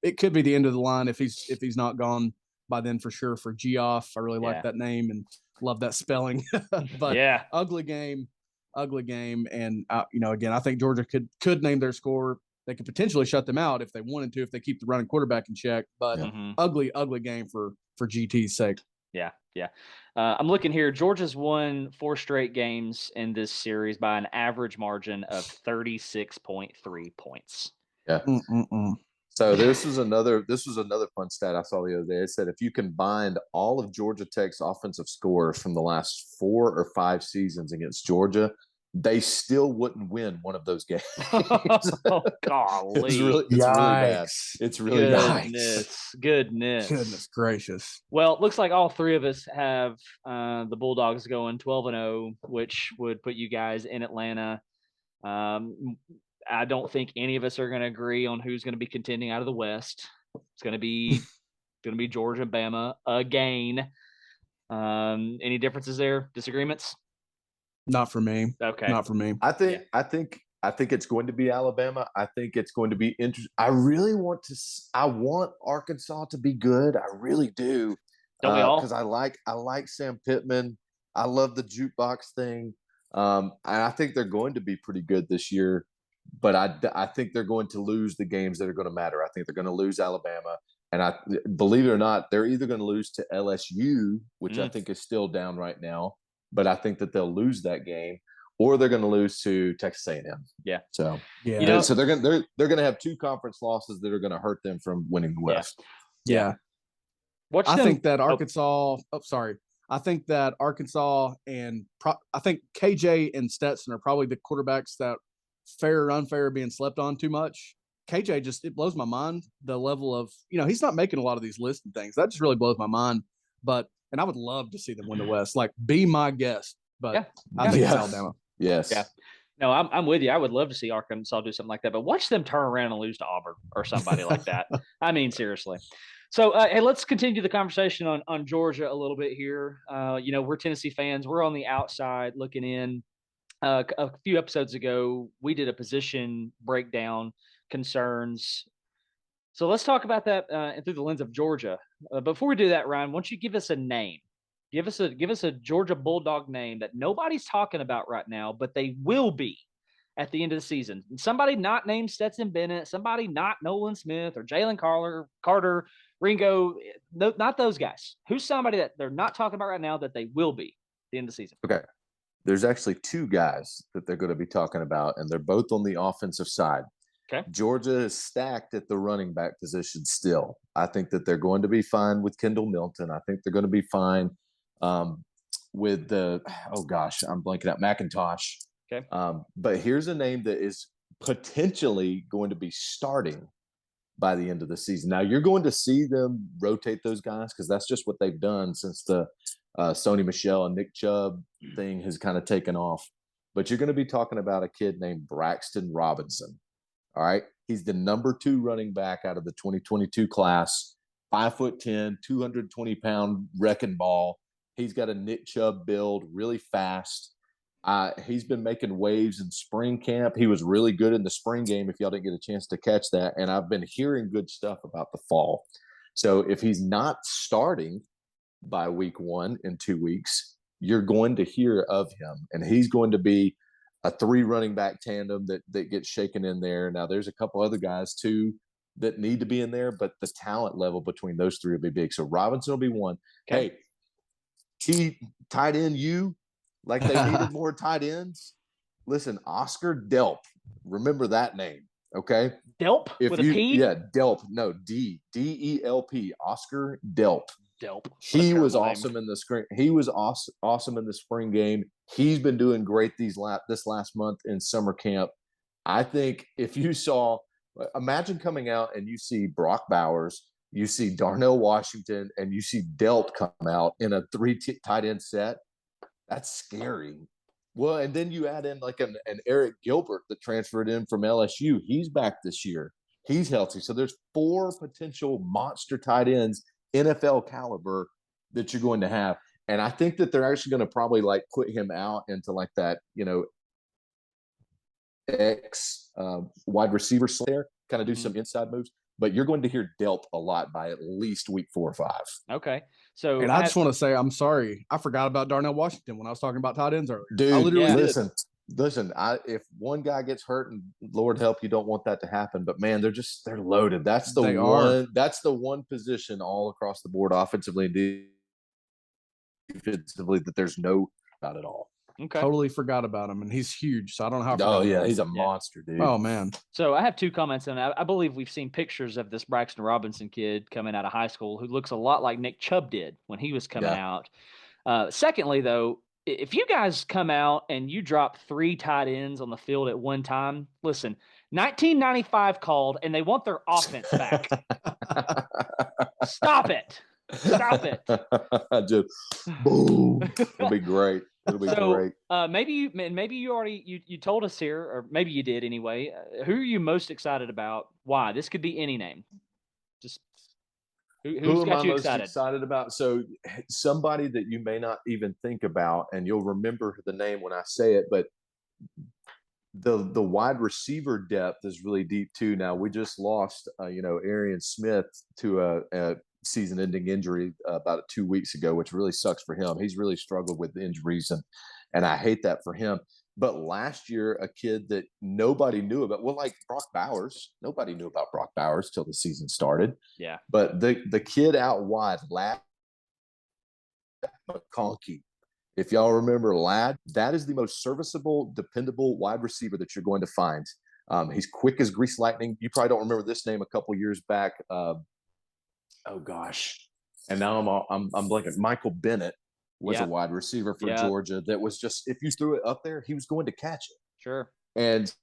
It could be the end of the line if he's not gone by then for sure. For Geoff, I really like that name and love that spelling. But ugly game, and again, I think Georgia could name their score. They could potentially shut them out if they wanted to, if they keep the running quarterback in check. But ugly game for GT's sake. Yeah. I'm looking here. Georgia's won 4 straight games in this series by an average margin of 36.3 points. Yeah. So this was another fun stat I saw the other day. It said if you combined all of Georgia Tech's offensive scores from the last 4 or 5 seasons against Georgia, they still wouldn't win one of those games. Oh, golly. It's really bad. It's really bad. Goodness gracious. Well, it looks like all 3 of us have the Bulldogs going 12-0, which would put you guys in Atlanta. I don't think any of us are going to agree on who's going to be contending out of the West. It's going to be Georgia and Bama again. Any differences there? Disagreements? Not for me. Okay. Not for me. I think it's going to be Alabama. I think it's going to be interesting. I want Arkansas to be good. I really do. Don't we all? Because I like Sam Pittman. I love the jukebox thing. And I think they're going to be pretty good this year. But I think they're going to lose the games that are going to matter. I think they're going to lose Alabama. And I believe it or not, they're either going to lose to LSU, which I think is still down right now. But I think that they'll lose that game, or they're going to lose to Texas A&M. Yeah. So so they're going to have 2 conference losses that are going to hurt them from winning the West. Yeah. I think that Arkansas. I think that Arkansas and I think KJ and Stetson are probably the quarterbacks that fair or unfair are being slept on too much. KJ it blows my mind the level of he's not making a lot of these lists and things. That just really blows my mind. And I would love to see them win the West. Like, be my guest. But I think it's Alabama. Yes. Yeah. No, I'm with you. I would love to see Arkansas do something like that. But watch them turn around and lose to Auburn or somebody like that. I mean, seriously. So, hey, let's continue the conversation on Georgia a little bit here. We're Tennessee fans. We're on the outside looking in. A few episodes ago, we did a position breakdown concerns. So let's talk about that through the lens of Georgia. Before we do that, Ryan, why don't you give us a name? Give us a Georgia Bulldog name that nobody's talking about right now, but they will be at the end of the season. Somebody not named Stetson Bennett, somebody not Nolan Smith or Jalen Carter, Ringo. No, not those guys. Who's somebody that they're not talking about right now that they will be at the end of the season? Okay. There's actually 2 guys that they're going to be talking about, and they're both on the offensive side. Okay. Georgia is stacked at the running back position still. I think that they're going to be fine with Kendall Milton. I think they're going to be fine with I'm blanking out, McIntosh. Okay. But here's a name that is potentially going to be starting by the end of the season. Now you're going to see them rotate those guys because that's just what they've done since the Sony Michel and Nick Chubb thing has kind of taken off. But you're going to be talking about a kid named Braxton Robinson. All right. He's the number 2 running back out of the 2022 class, 5'10", 220-pound wrecking ball. He's got a Nick Chubb build, really fast. He's been making waves in spring camp. He was really good in the spring game if y'all didn't get a chance to catch that. And I've been hearing good stuff about the fall. So if he's not starting by week 1 in 2 weeks, you're going to hear of him. And he's going to be a 3 running back tandem that gets shaken in there. Now, there's a couple other guys, too, that need to be in there, but the talent level between those 3 will be big. So Robinson will be one. Okay. Hey, tight end you, like they needed more tight ends. Listen, Oscar Delp. Remember that name, okay? Delp with a P? Yeah, Delp. No, D-E-L-P. Oscar Delp. Delp. He was awesome in the spring. He was awesome in the spring game. He's been doing great this last month in summer camp. I think if you saw, imagine coming out and you see Brock Bowers, you see Darnell Washington, and you see Delp come out in a 3 tight end set. That's scary. Well, and then you add in like an Eric Gilbert that transferred in from LSU. He's back this year. He's healthy. So there's 4 potential monster tight ends, NFL caliber, that you're going to have. And I think that they're actually going to probably like put him out into like that, wide receiver there, kind of do some inside moves. But you're going to hear Delp a lot by at least week 4 or 5. Okay. So, and I just want to say, I'm sorry. I forgot about Darnell Washington when I was talking about tight ends earlier. Dude, I literally listen, if one guy gets hurt, and Lord help, you don't want that to happen, but man, they're loaded. That's the one position all across the board, offensively and defensively, that there's no doubt at all. Okay. Totally forgot about him, and he's huge, so I don't know how. Oh yeah, he's a monster, dude. Oh man. So I have 2 comments on that. I believe we've seen pictures of this Braxton Robinson kid coming out of high school who looks a lot like Nick Chubb did when he was coming out. Secondly, though, if you guys come out and you drop 3 tight ends on the field at one time, listen, 1995 called and they want their offense back. Stop it. Just boom. It'll be great. It'll be great. Maybe you already you told us here, or maybe you did anyway. Who are you most excited about? Why? This could be any name. Just who's got you excited? Most excited about? So somebody that you may not even think about, and you'll remember the name when I say it, but the wide receiver depth is really deep too. Now we just lost, Arian Smith to a season-ending injury about 2 weeks ago, which really sucks for him. He's really struggled with injuries, and I hate that for him. But last year, a kid that nobody knew about, like Brock Bowers, nobody knew about Brock Bowers till the season started. Yeah. But the kid out wide, Ladd McConkey, if y'all remember Ladd, that is the most serviceable, dependable wide receiver that you're going to find. He's quick as grease lightning. You probably don't remember this name a couple years back. Oh gosh, and now I'm blanking. Michael Bennett was a wide receiver for Georgia that was just, if you threw it up there, he was going to catch it. Sure. And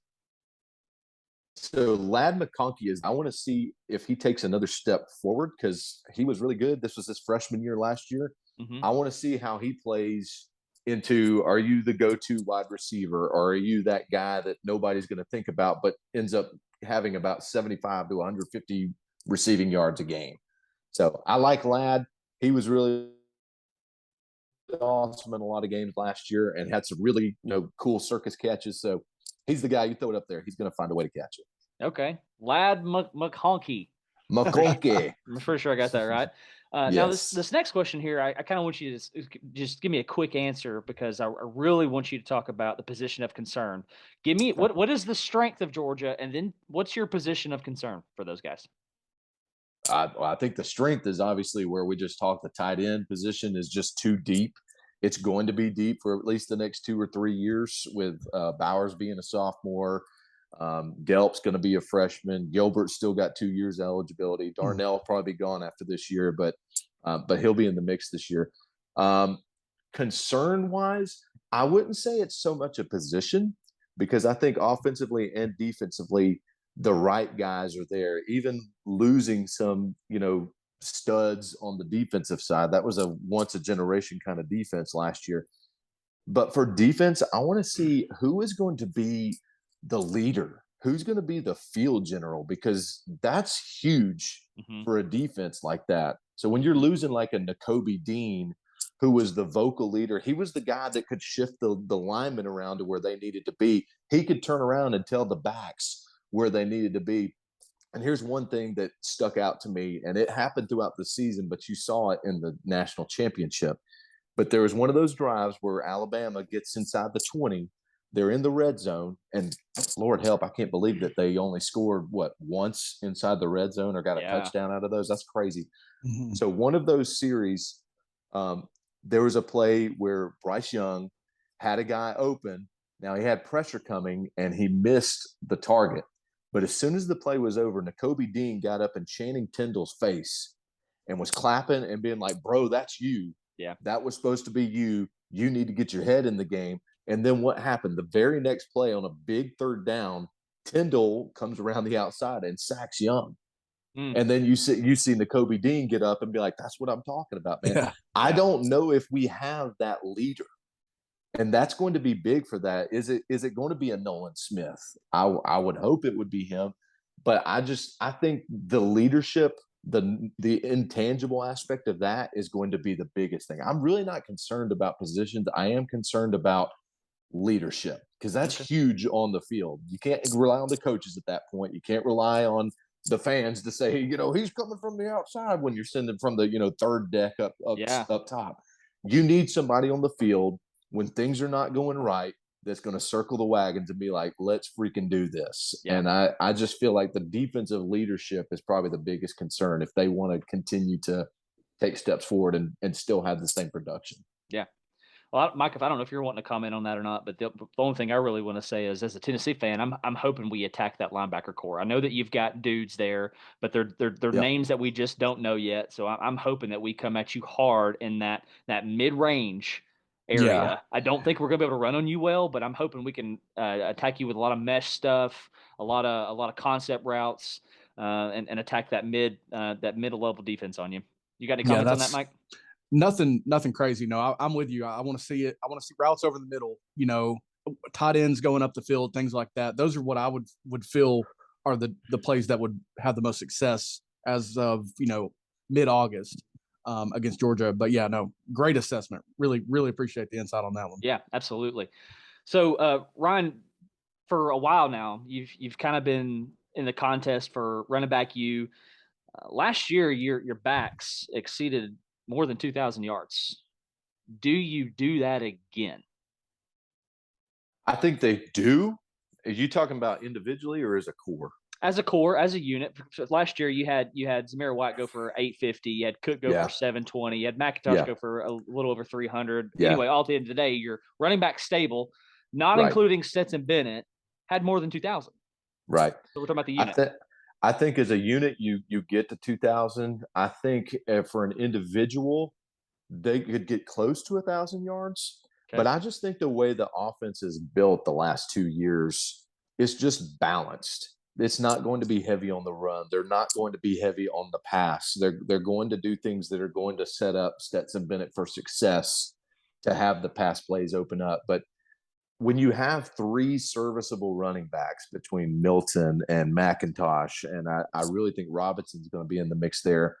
so Ladd McConkey I want to see if he takes another step forward, because he was really good. This was his freshman year last year. Mm-hmm. I want to see how he plays into, are you the go-to wide receiver, or are you that guy that nobody's going to think about but ends up having about 75 to 150 receiving yards a game? So I like Ladd. He was really awesome in a lot of games last year and had some really cool circus catches. So he's the guy, you throw it up there, he's going to find a way to catch it. Okay. Ladd McConkey. McConkey. I'm pretty sure I got that right. Yes. Now, this next question here, I kind of want you to just give me a quick answer, because I really want you to talk about the position of concern. Give me what is the strength of Georgia, and then what's your position of concern for those guys? I think the strength is obviously where we just talked. The tight end position is just too deep. It's going to be deep for at least the next 2 or 3 years, with Bowers being a sophomore. Delp's going to be a freshman. Gilbert's still got 2 years eligibility. Darnell will probably be gone after this year, but he'll be in the mix this year. Concern-wise, I wouldn't say it's so much a position, because I think offensively and defensively, the right guys are there. Even losing some, studs on the defensive side, that was a once a generation kind of defense last year. But for defense, I want to see who is going to be the leader, who's going to be the field general, because that's huge for a defense like that. So when you're losing like a Nakobe Dean, who was the vocal leader, he was the guy that could shift the linemen around to where they needed to be. He could turn around and tell the backs where they needed to be. And here's one thing that stuck out to me, and it happened throughout the season, but you saw it in the national championship. But there was one of those drives where Alabama gets inside the 20. They're in the red zone, and Lord help, I can't believe that they only scored, once inside the red zone or got a touchdown out of those. That's crazy. So one of those series, there was a play where Bryce Young had a guy open. Now he had pressure coming, and he missed the target. But as soon as the play was over, Nakobe Dean got up in Channing Tindall's face and was clapping and being like, bro, that's you. Yeah. That was supposed to be you. You need to get your head in the game. And then what happened? The very next play on a big third down, Tindall comes around the outside and sacks Young. And then you see Nakobe Dean get up and be like, that's what I'm talking about, man. Yeah. I don't know if we have that leader. And that's going to be big for that. Is it going to be a Nolan Smith? I would hope it would be him. But I think the leadership, the intangible aspect of that is going to be the biggest thing. I'm really not concerned about positions. I am concerned about leadership, because that's huge on the field. You can't rely on the coaches at that point. You can't rely on the fans to say, he's coming from the outside when you're sending from the, third deck up top. You need somebody on the field when things are not going right that's going to circle the wagons and be like, let's freaking do this. Yeah. And I just feel like the defensive leadership is probably the biggest concern if they want to continue to take steps forward and still have the same production. Yeah. Well, Mike, I don't know if you're wanting to comment on that or not, but the only thing I really want to say is, as a Tennessee fan, I'm hoping we attack that linebacker core. I know that you've got dudes there, but they're names that we just don't know yet. So I'm hoping that we come at you hard in that mid-range area. Yeah. I don't think we're going to be able to run on you well, but I'm hoping we can attack you with a lot of mesh stuff, a lot of concept routes, and attack that middle level defense on you. You got any comments on that, Mike? Nothing crazy. No, I'm with you. I want to see it. I want to see routes over the middle, tight ends going up the field, things like that. Those are what I would feel are the plays that would have the most success as of, mid-August against Georgia. But yeah, no, great assessment. Really, really appreciate the insight on that one. Yeah, absolutely. So Ryan, for a while now, you've kind of been in the contest for running back. Last year, your backs exceeded more than 2,000 yards. Do you do that again? I think they do. Are you talking about individually or as a core? As a core, as a unit. Last year, you had Zamir White go for 850. You had Cook go for 720. You had McIntosh go for a little over 300. Yeah. Anyway, all at the end of the day, your running back stable, not including Stetson Bennett, had more than 2,000. Right. So we're talking about the unit. I think as a unit, you get to 2,000. I think for an individual, they could get close to 1,000 yards. Okay. But I just think the way the offense is built the last 2 years is just balanced. It's not going to be heavy on the run. They're not going to be heavy on the pass. They're going to do things that are going to set up Stetson Bennett for success to have the pass plays open up. But when you have three serviceable running backs between Milton and McIntosh, and I really think Robinson's going to be in the mix there,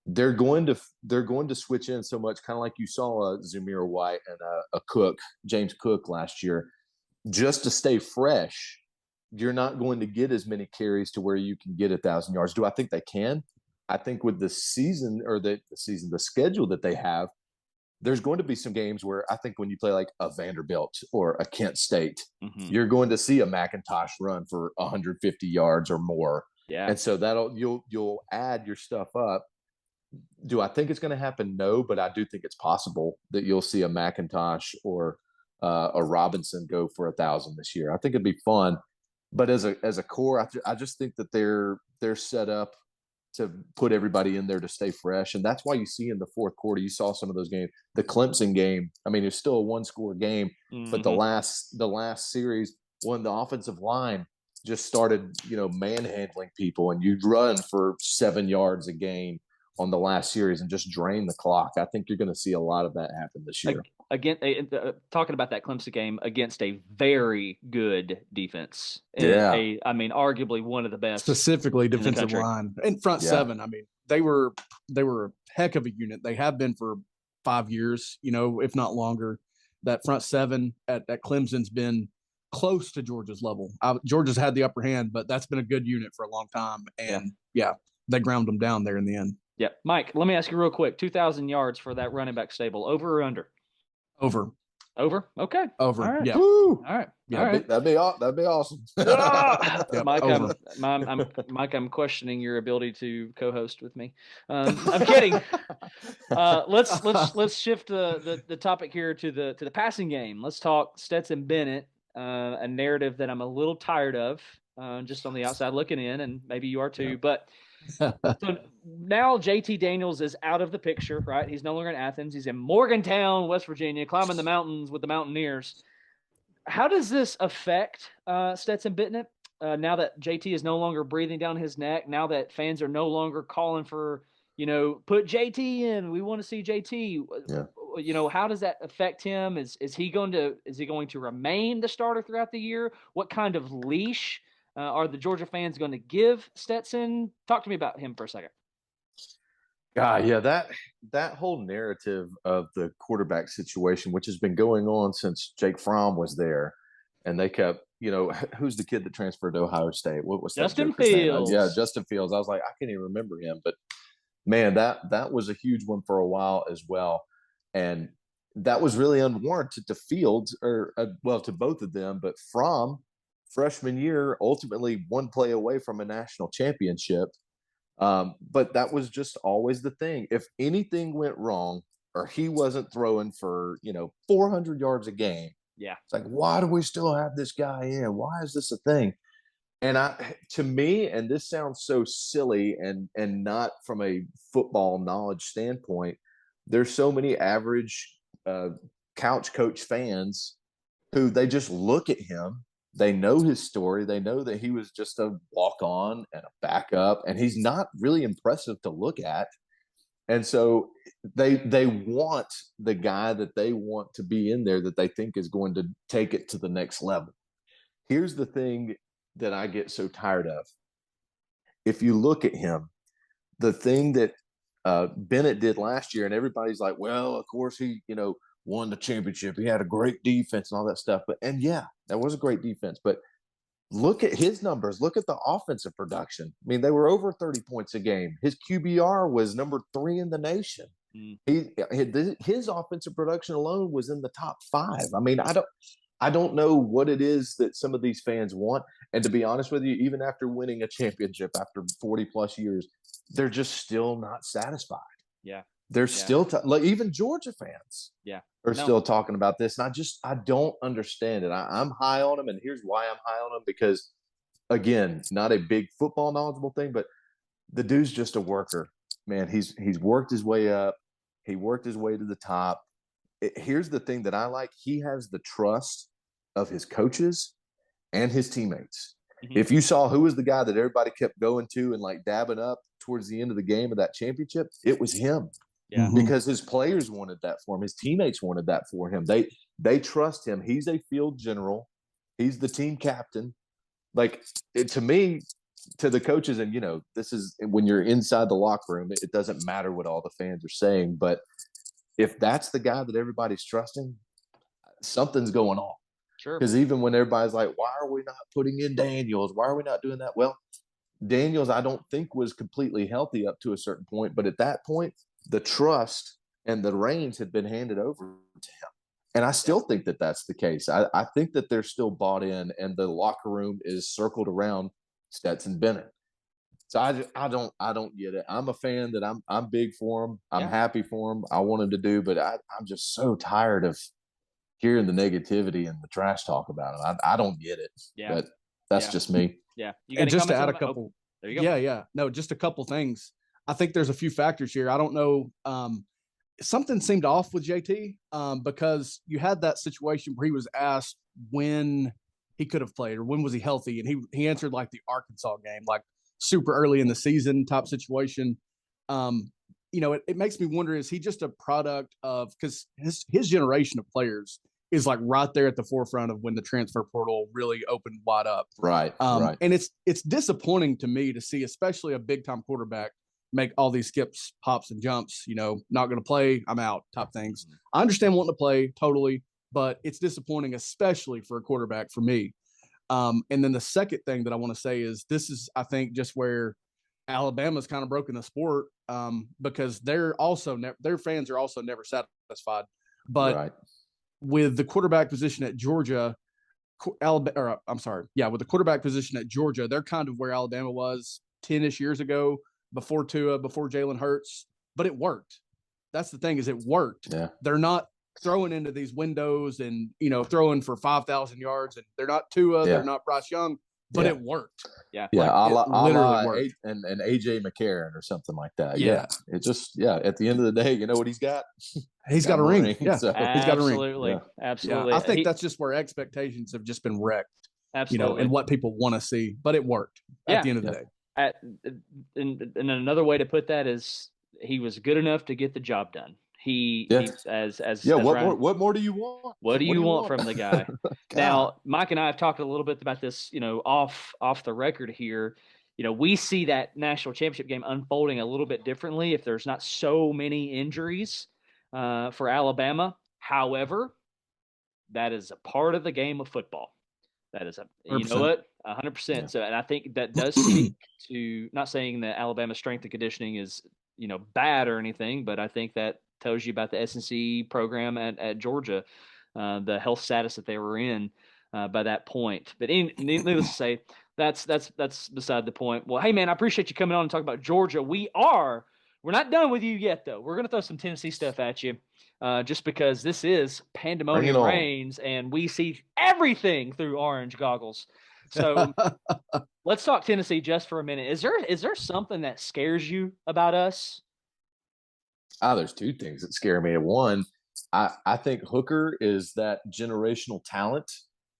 they're going to switch in so much, kind of like you saw Zamir White and a Cook, James Cook last year, just to stay fresh. You're not going to get as many carries to where you can get 1,000 yards. Do I think they can? I think with the season or the schedule that they have, there's going to be some games where I think when you play like a Vanderbilt or a Kent State, you're going to see a McIntosh run for 150 yards or more. Yeah. And so you'll add your stuff up. Do I think it's going to happen? No, but I do think it's possible that you'll see a McIntosh or a Robinson go for 1,000 this year. I think it'd be fun. But as a core, I just think that they're set up to put everybody in there to stay fresh. And that's why you see in the fourth quarter, you saw some of those games. The Clemson game, I mean, it's still a one-score game, but the last series, when the offensive line just started, manhandling people, and you'd run for 7 yards a game on the last series and just drain the clock. I think you're going to see a lot of that happen this year. Again, talking about that Clemson game against a very good defense. Yeah. Arguably one of the best. Specifically defensive line and front seven. I mean, they were a heck of a unit. They have been for 5 years, if not longer. That front seven at Clemson's been close to Georgia's level. Georgia's had the upper hand, but that's been a good unit for a long time. And they ground them down there in the end. Yeah. Mike, let me ask you real quick, 2,000 yards for that running back stable, over or under? Over. Okay. Over. All right. Yeah. Woo. All right. Yeah. All right. That'd be awesome. Mike, I'm questioning your ability to co-host with me. I'm kidding. Let's shift the topic here to the passing game. Let's talk Stetson Bennett, a narrative that I'm a little tired of, just on the outside looking in, and maybe you are too. Yeah. But so now JT Daniels is out of the picture, right? He's no longer in Athens. He's in Morgantown, West Virginia, climbing the mountains with the Mountaineers. How does this affect Stetson Bennett now that JT is no longer breathing down his neck, now that fans are no longer calling for, put JT in, we want to see JT. Yeah. How does that affect him? Is he going to remain the starter throughout the year? What kind of leash are the Georgia fans going to give Stetson? Talk to me about him for a second. Yeah, that whole narrative of the quarterback situation, which has been going on since Jake Fromm was there, and they kept, who's the kid that transferred to Ohio State? What was Justin Fields? Yeah, Justin Fields. I was like, I can't even remember him, but man, that was a huge one for a while as well, and that was really unwarranted to Fields, or to both of them. But Fromm, freshman year, ultimately one play away from a national championship. But that was just always the thing. If anything went wrong, or he wasn't throwing for 400 yards a game, it's like, why do we still have this guy in? Why is this a thing? And to me, and this sounds so silly and not from a football knowledge standpoint, there's so many average couch coach fans who they just look at him. They know his story. They know that he was just a walk-on and a backup, and he's not really impressive to look at. And so they want the guy that they want to be in there that they think is going to take it to the next level. Here's the thing that I get so tired of. If you look at him, the thing that Bennett did last year, and everybody's like, well, of course he, won the championship. He had a great defense and all that stuff. That was a great defense. But look at his numbers. Look at the offensive production. I mean, they were over 30 points a game. His QBR was number 3 in the nation. His offensive production alone was in the top 5. I mean, I don't know what it is that some of these fans want. And to be honest with you, even after winning a championship after 40 plus years, they're just still not satisfied. Yeah. They're still even Georgia fans are still talking about this. And I don't understand it. I'm high on him. And here's why I'm high on him, because again, not a big football knowledgeable thing, but the dude's just a worker, man. He's worked his way up. He worked his way to the top. Here's the thing that I like. He has the trust of his coaches and his teammates. Mm-hmm. If you saw who was the guy that everybody kept going to and like dabbing up towards the end of the game of that championship, it was him. Yeah. Because his players wanted that for him. His teammates wanted that for him. They trust him. He's a field general. He's the team captain. To me, to the coaches, and this is when you're inside the locker room, it doesn't matter what all the fans are saying. But if that's the guy that everybody's trusting, something's going on. Sure. Because even when everybody's like, why are we not putting in Daniels? Why are we not doing that? Well, Daniels, I don't think was completely healthy up to a certain point. But at that point, the trust and the reins had been handed over to him. And I still think that that's the case. I think that they're still bought in, and the locker room is circled around Stetson Bennett. So I don't get it. I'm a fan that I'm big for him. I'm happy for him. I want him to do, but I'm just so tired of hearing the negativity and the trash talk about him. I don't get it. Yeah. But that's just me. Yeah. And just to add a couple. There you go. Yeah. No, just a couple things. I think there's a few factors here. I don't know. Something seemed off with JT because you had that situation where he was asked when he could have played, or when was he healthy? And he answered like the Arkansas game, like super early in the season type situation. It makes me wonder, is he just a product of, because his generation of players is like right there at the forefront of when the transfer portal really opened wide up. Right. And it's disappointing to me to see, especially a big time quarterback, make all these skips, hops, and jumps, not going to play, I'm out type things. I understand wanting to play totally, but it's disappointing, especially for a quarterback for me. And then the second thing that I want to say is this is, I think, just where Alabama's kind of broken the sport, because they're also their fans are also never satisfied. But with the quarterback position at Georgia, with the quarterback position at Georgia, they're kind of where Alabama was 10-ish years ago, before Tua, before Jalen Hurts, but it worked. That's the thing, is it worked. Yeah. They're not throwing into these windows and, throwing for 5,000 yards, and they're not Tua, they're not Bryce Young, but it worked. Yeah. Yeah. Like, it literally worked. And AJ McCarron or something like that. Yeah. It just, at the end of the day, you know what he's got? He's got a ring. Yeah. So. He's got a ring. Absolutely. Yeah. I think that's just where expectations have just been wrecked. Absolutely. And what people want to see, but it worked at the end of the day. And another way to put that is he was good enough to get the job done. What more do you want? What do you want from the guy? Now, Mike and I have talked a little bit about this, off the record here. We see that national championship game unfolding a little bit differently if there's not so many injuries for Alabama. However, that is a part of the game of football. That is 100%. Yeah. So, and I think that does speak to, not saying that Alabama's strength and conditioning is, bad or anything, but I think that tells you about the S&C program at Georgia, the health status that they were in by that point. But needless to say, that's beside the point. Well, hey man, I appreciate you coming on and talking about Georgia. We're not done with you yet, though. We're going to throw some Tennessee stuff at you. Just because this is Pandemonium Reigns and we see everything through orange goggles. So let's talk Tennessee just for a minute. Is there something that scares you about us? There's two things that scare me. One, I think Hooker is that generational talent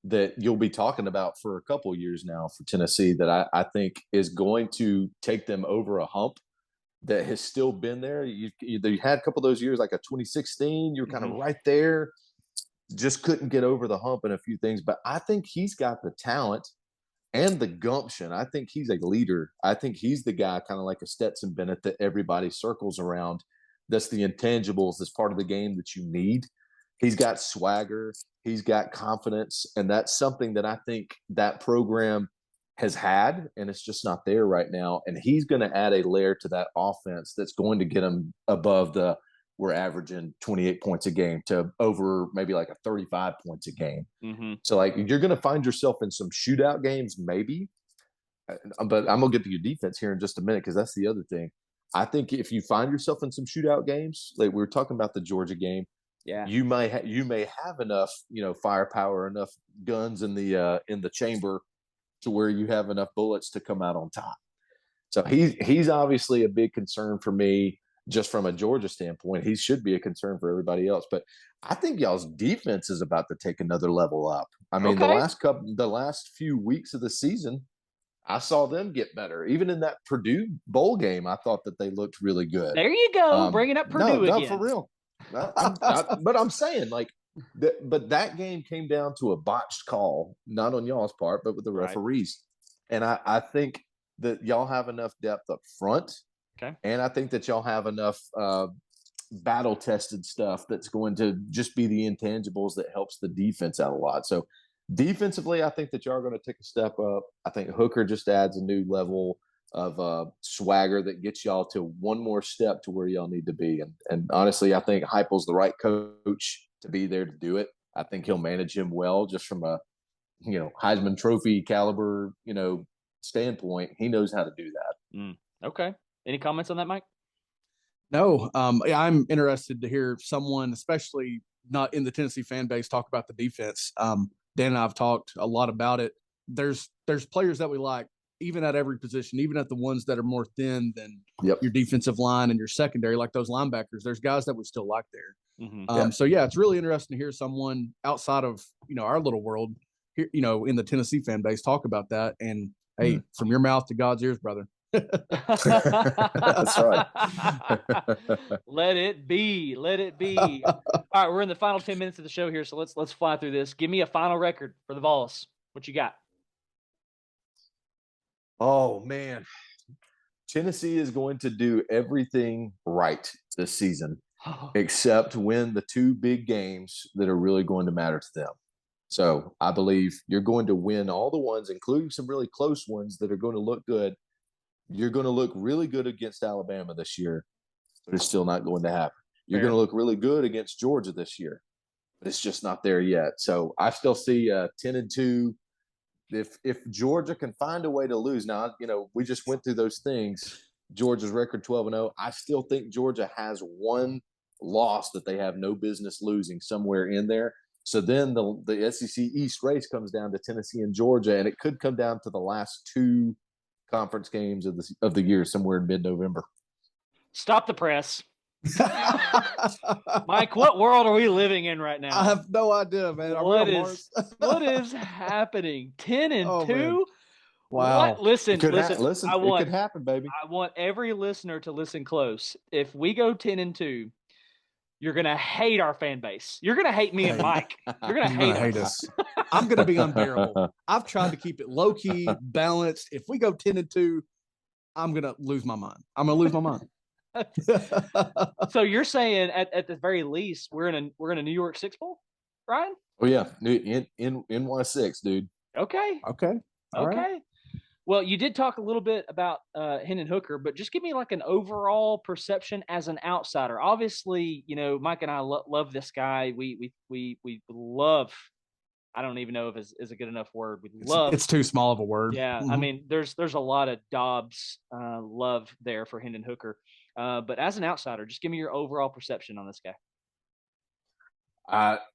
that you'll be talking about for a couple of years now for Tennessee that I think is going to take them over a hump that has still been there. You had a couple of those years, like a 2016, you're kind of right there, just couldn't get over the hump in a few things. But I think he's got the talent and the gumption. I think he's a leader. I think he's the guy, kind of like a Stetson Bennett, that everybody circles around. That's the intangibles, that's part of the game that you need. He's got swagger. He's got confidence. And that's something that I think that program has had, and it's just not there right now. And he's going to add a layer to that offense that's going to get him above we're averaging 28 points a game to over maybe like a 35 points a game. Mm-hmm. So like you're going to find yourself in some shootout games, maybe. But I'm going to get to your defense here in just a minute, because that's the other thing. I think if you find yourself in some shootout games, like we were talking about the Georgia game, you may have enough, firepower, enough guns in the chamber to where you have enough bullets to come out on top. So he's obviously a big concern for me, just from a Georgia standpoint. He should be a concern for everybody else. But I think y'all's defense is about to take another level up. I mean, the last few weeks of the season, I saw them get better. Even in that Purdue bowl game, I thought that they looked really good. There you go, bringing up Purdue again. No, for real. But I'm saying, like, but that game came down to a botched call, not on y'all's part, but with the referees. And I think that y'all have enough depth up front. Okay. And I think that y'all have enough battle-tested stuff that's going to just be the intangibles that helps the defense out a lot. So defensively, I think that y'all are going to take a step up. I think Hooker just adds a new level of swagger that gets y'all to one more step to where y'all need to be. And honestly, I think Heupel's the right coach to be there to do it. I think he'll manage him well, just from a, Heisman Trophy caliber, standpoint. He knows how to do that. Okay. Any comments on that, Mike? No. I'm interested to hear someone, especially not in the Tennessee fan base, talk about the defense. Dan and I have talked a lot about it. There's players that we like, even at every position, even at the ones that are more thin than your defensive line and your secondary, like those linebackers. There's guys that we still like there. So it's really interesting to hear someone outside of our little world hear, in the Tennessee fan base talk about that. And hey, from your mouth to God's ears, brother. That's right. Let it be. Let it be. All right, we're in the final 10 minutes of the show here, so let's fly through this. Give me a final record for the Vawls. What you got? Oh man, Tennessee is going to do everything right this season, except win the two big games that are really going to matter to them. So I believe you're going to win all the ones, including some really close ones that are going to look good. You're going to look really good against Alabama this year, but it's still not going to happen. You're going to look really good against Georgia this year, but it's just not there yet. So I still see 10-2. If Georgia can find a way to lose, now we just went through those things. Georgia's record 12-0. I still think Georgia has one loss that they have no business losing somewhere in there. So then the SEC East race comes down to Tennessee and Georgia, and it could come down to the last two conference games of the year, somewhere in mid-November. Stop the press. Mike, what world are we living in right now? I have no idea, man. What is happening? 10-2? Man. Wow. What? Listen. It could happen, baby. I want every listener to listen close. If we go 10-2, you're going to hate our fan base. You're going to hate me and Mike. You're going to hate us. I'm going to be unbearable. I've tried to keep it low-key, balanced. If we go 10-2, I'm going to lose my mind. So you're saying at the very least we're in a New York Six Bowl, Ryan? Oh yeah, in NY6, dude. Okay. All right. Well, you did talk a little bit about Hendon Hooker, but just give me like an overall perception as an outsider. Obviously, Mike and I love this guy. We love. I don't even know if is a good enough word. We love. It's too small of a word. Yeah, I mean, there's a lot of Dobbs love there for Hendon Hooker. But as an outsider, just give me your overall perception on this guy.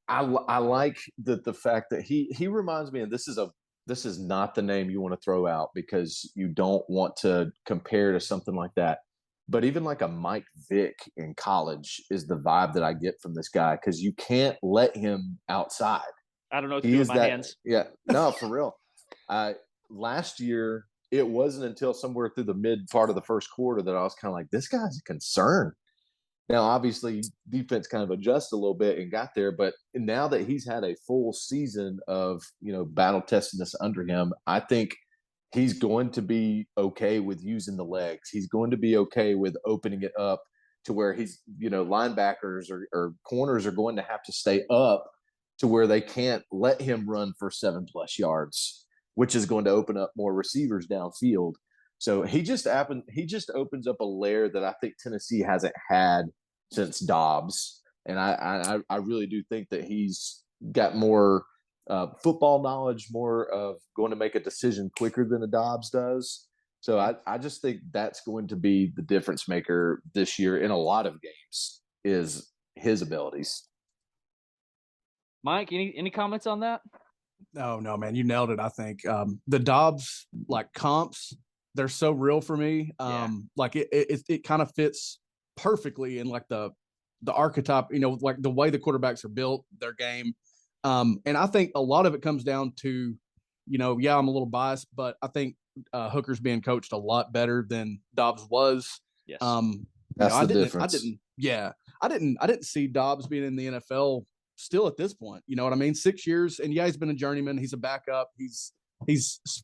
I like the fact that he reminds me, and this is not the name you want to throw out because you don't want to compare to something like that. But even like a Mike Vick in college is the vibe that I get from this guy because you can't let him outside. I don't know what to do with my hands. Yeah, no, for real. Last year, it wasn't until somewhere through the mid part of the first quarter that I was kind of like, this guy's a concern. Now, obviously, defense kind of adjusted a little bit and got there, but now that he's had a full season of, battle testedness under him, I think he's going to be okay with using the legs. He's going to be okay with opening it up to where he's, linebackers or corners are going to have to stay up to where they can't let him run for 7+ yards, which is going to open up more receivers downfield. So he just opens up a layer that I think Tennessee hasn't had since Dobbs. And I really do think that he's got more football knowledge, more of going to make a decision quicker than a Dobbs does. So I just think that's going to be the difference maker this year in a lot of games is his abilities. Mike, any comments on that? No, man, you nailed it. I think the Dobbs comps, they're so real for me. Like it kind of fits perfectly in like the archetype, like the way the quarterbacks are built, their game. And I think a lot of it comes down to, I'm a little biased, but I think Hooker's being coached a lot better than Dobbs was. Yes. That's the difference. I didn't see Dobbs being in the NFL still at this point. You know what I mean? 6 years, and he's been a journeyman. He's a backup. He's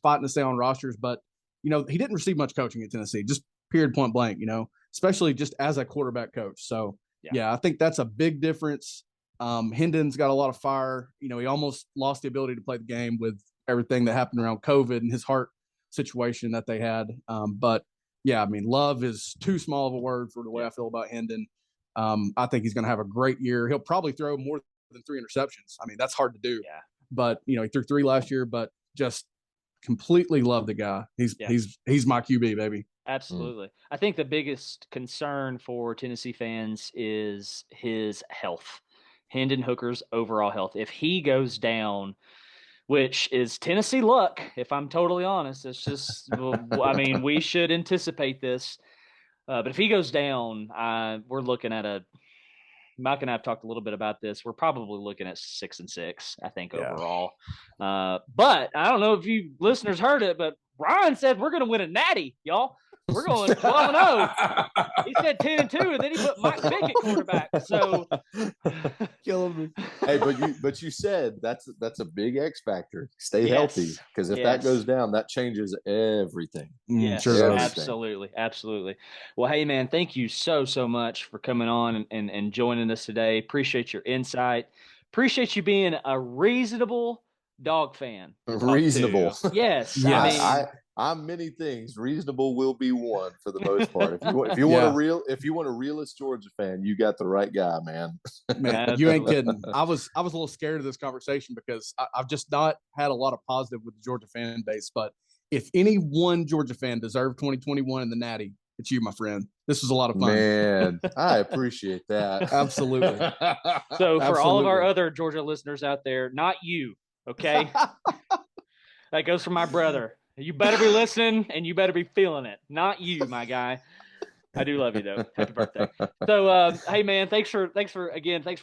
fighting to stay on rosters, but he didn't receive much coaching at Tennessee, just period, point blank, especially just as a quarterback coach. So I think that's a big difference. Hendon's got a lot of fire. He almost lost the ability to play the game with everything that happened around COVID and his heart situation that they had. But love is too small of a word for the way I feel about Hendon. I think he's going to have a great year. He'll probably throw more than 3 interceptions. I mean, that's hard to do. Yeah. But he threw 3 last year. But just completely love the guy. He's my QB, baby. Absolutely. I think the biggest concern for Tennessee fans is his health. Hendon Hooker's overall health. If he goes down, which is Tennessee luck, if I'm totally honest, it's just, we should anticipate this. But if he goes down, we're looking at Mike and I have talked a little bit about this. We're probably looking at 6-6, I think, overall. But I don't know if you listeners heard it, but Ryan said we're going to win a natty, y'all. We're going 12-0. He said 10-2, and then he put Mike Vick at quarterback. So killing me. Hey, but you said that's a big X factor. Stay healthy, because if that goes down, that changes everything. Yes, Sure absolutely. Well, hey man, thank you so much for coming on and joining us today. Appreciate your insight. Appreciate you being a reasonable dog fan. Reasonable. Yes. Yes. I'm many things. Reasonable will be one for the most part. If you want a realist Georgia fan, you got the right guy, man. Man, you ain't kidding. I was a little scared of this conversation because I've just not had a lot of positive with the Georgia fan base. But if any one Georgia fan deserved 2021 in the Natty, it's you, my friend. This was a lot of fun. Man, I appreciate that. Absolutely. So for all of our other Georgia listeners out there, not you, okay? That goes for my brother. You better be listening, and you better be feeling it. Not you, my guy. I do love you, though. Happy birthday. So, hey, man, thanks for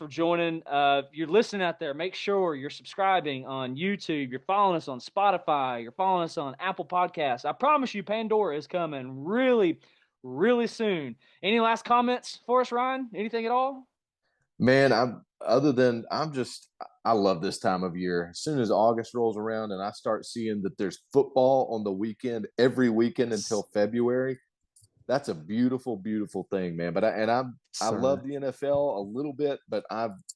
joining. If you're listening out there, make sure you're subscribing on YouTube. You're following us on Spotify. You're following us on Apple Podcasts. I promise you, Pandora is coming really, really soon. Any last comments for us, Ryan? Anything at all? Man, I love this time of year. As soon as August rolls around and I start seeing that there's football on the weekend, every weekend until February, that's a beautiful, beautiful thing, man. But I love the NFL a little bit, but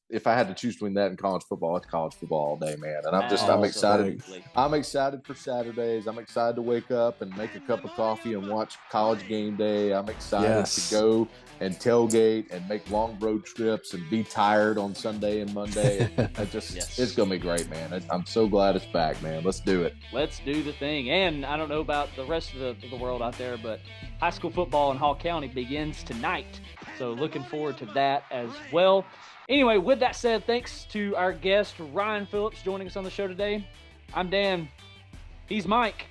if I had to choose between that and college football, it's college football all day, man. And I'm excited. I'm excited for Saturdays. I'm excited to wake up and make a cup of coffee and watch College Game Day. I'm excited to go and tailgate and make long road trips and be tired on Sunday and Monday. It's going to be great, man. I'm so glad it's back, man. Let's do it. Let's do the thing. And I don't know about the rest of the world out there, but high school football in Hall County begins tonight. So looking forward to that as well. Anyway, with that said, thanks to our guest, Ryan Phillips, joining us on the show today. I'm Dan. He's Mike.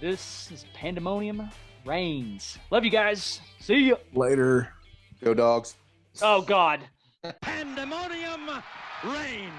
This is Pandemonium Reigns. Love you guys. See you later. Go Dogs. Oh, God. Pandemonium Reigns.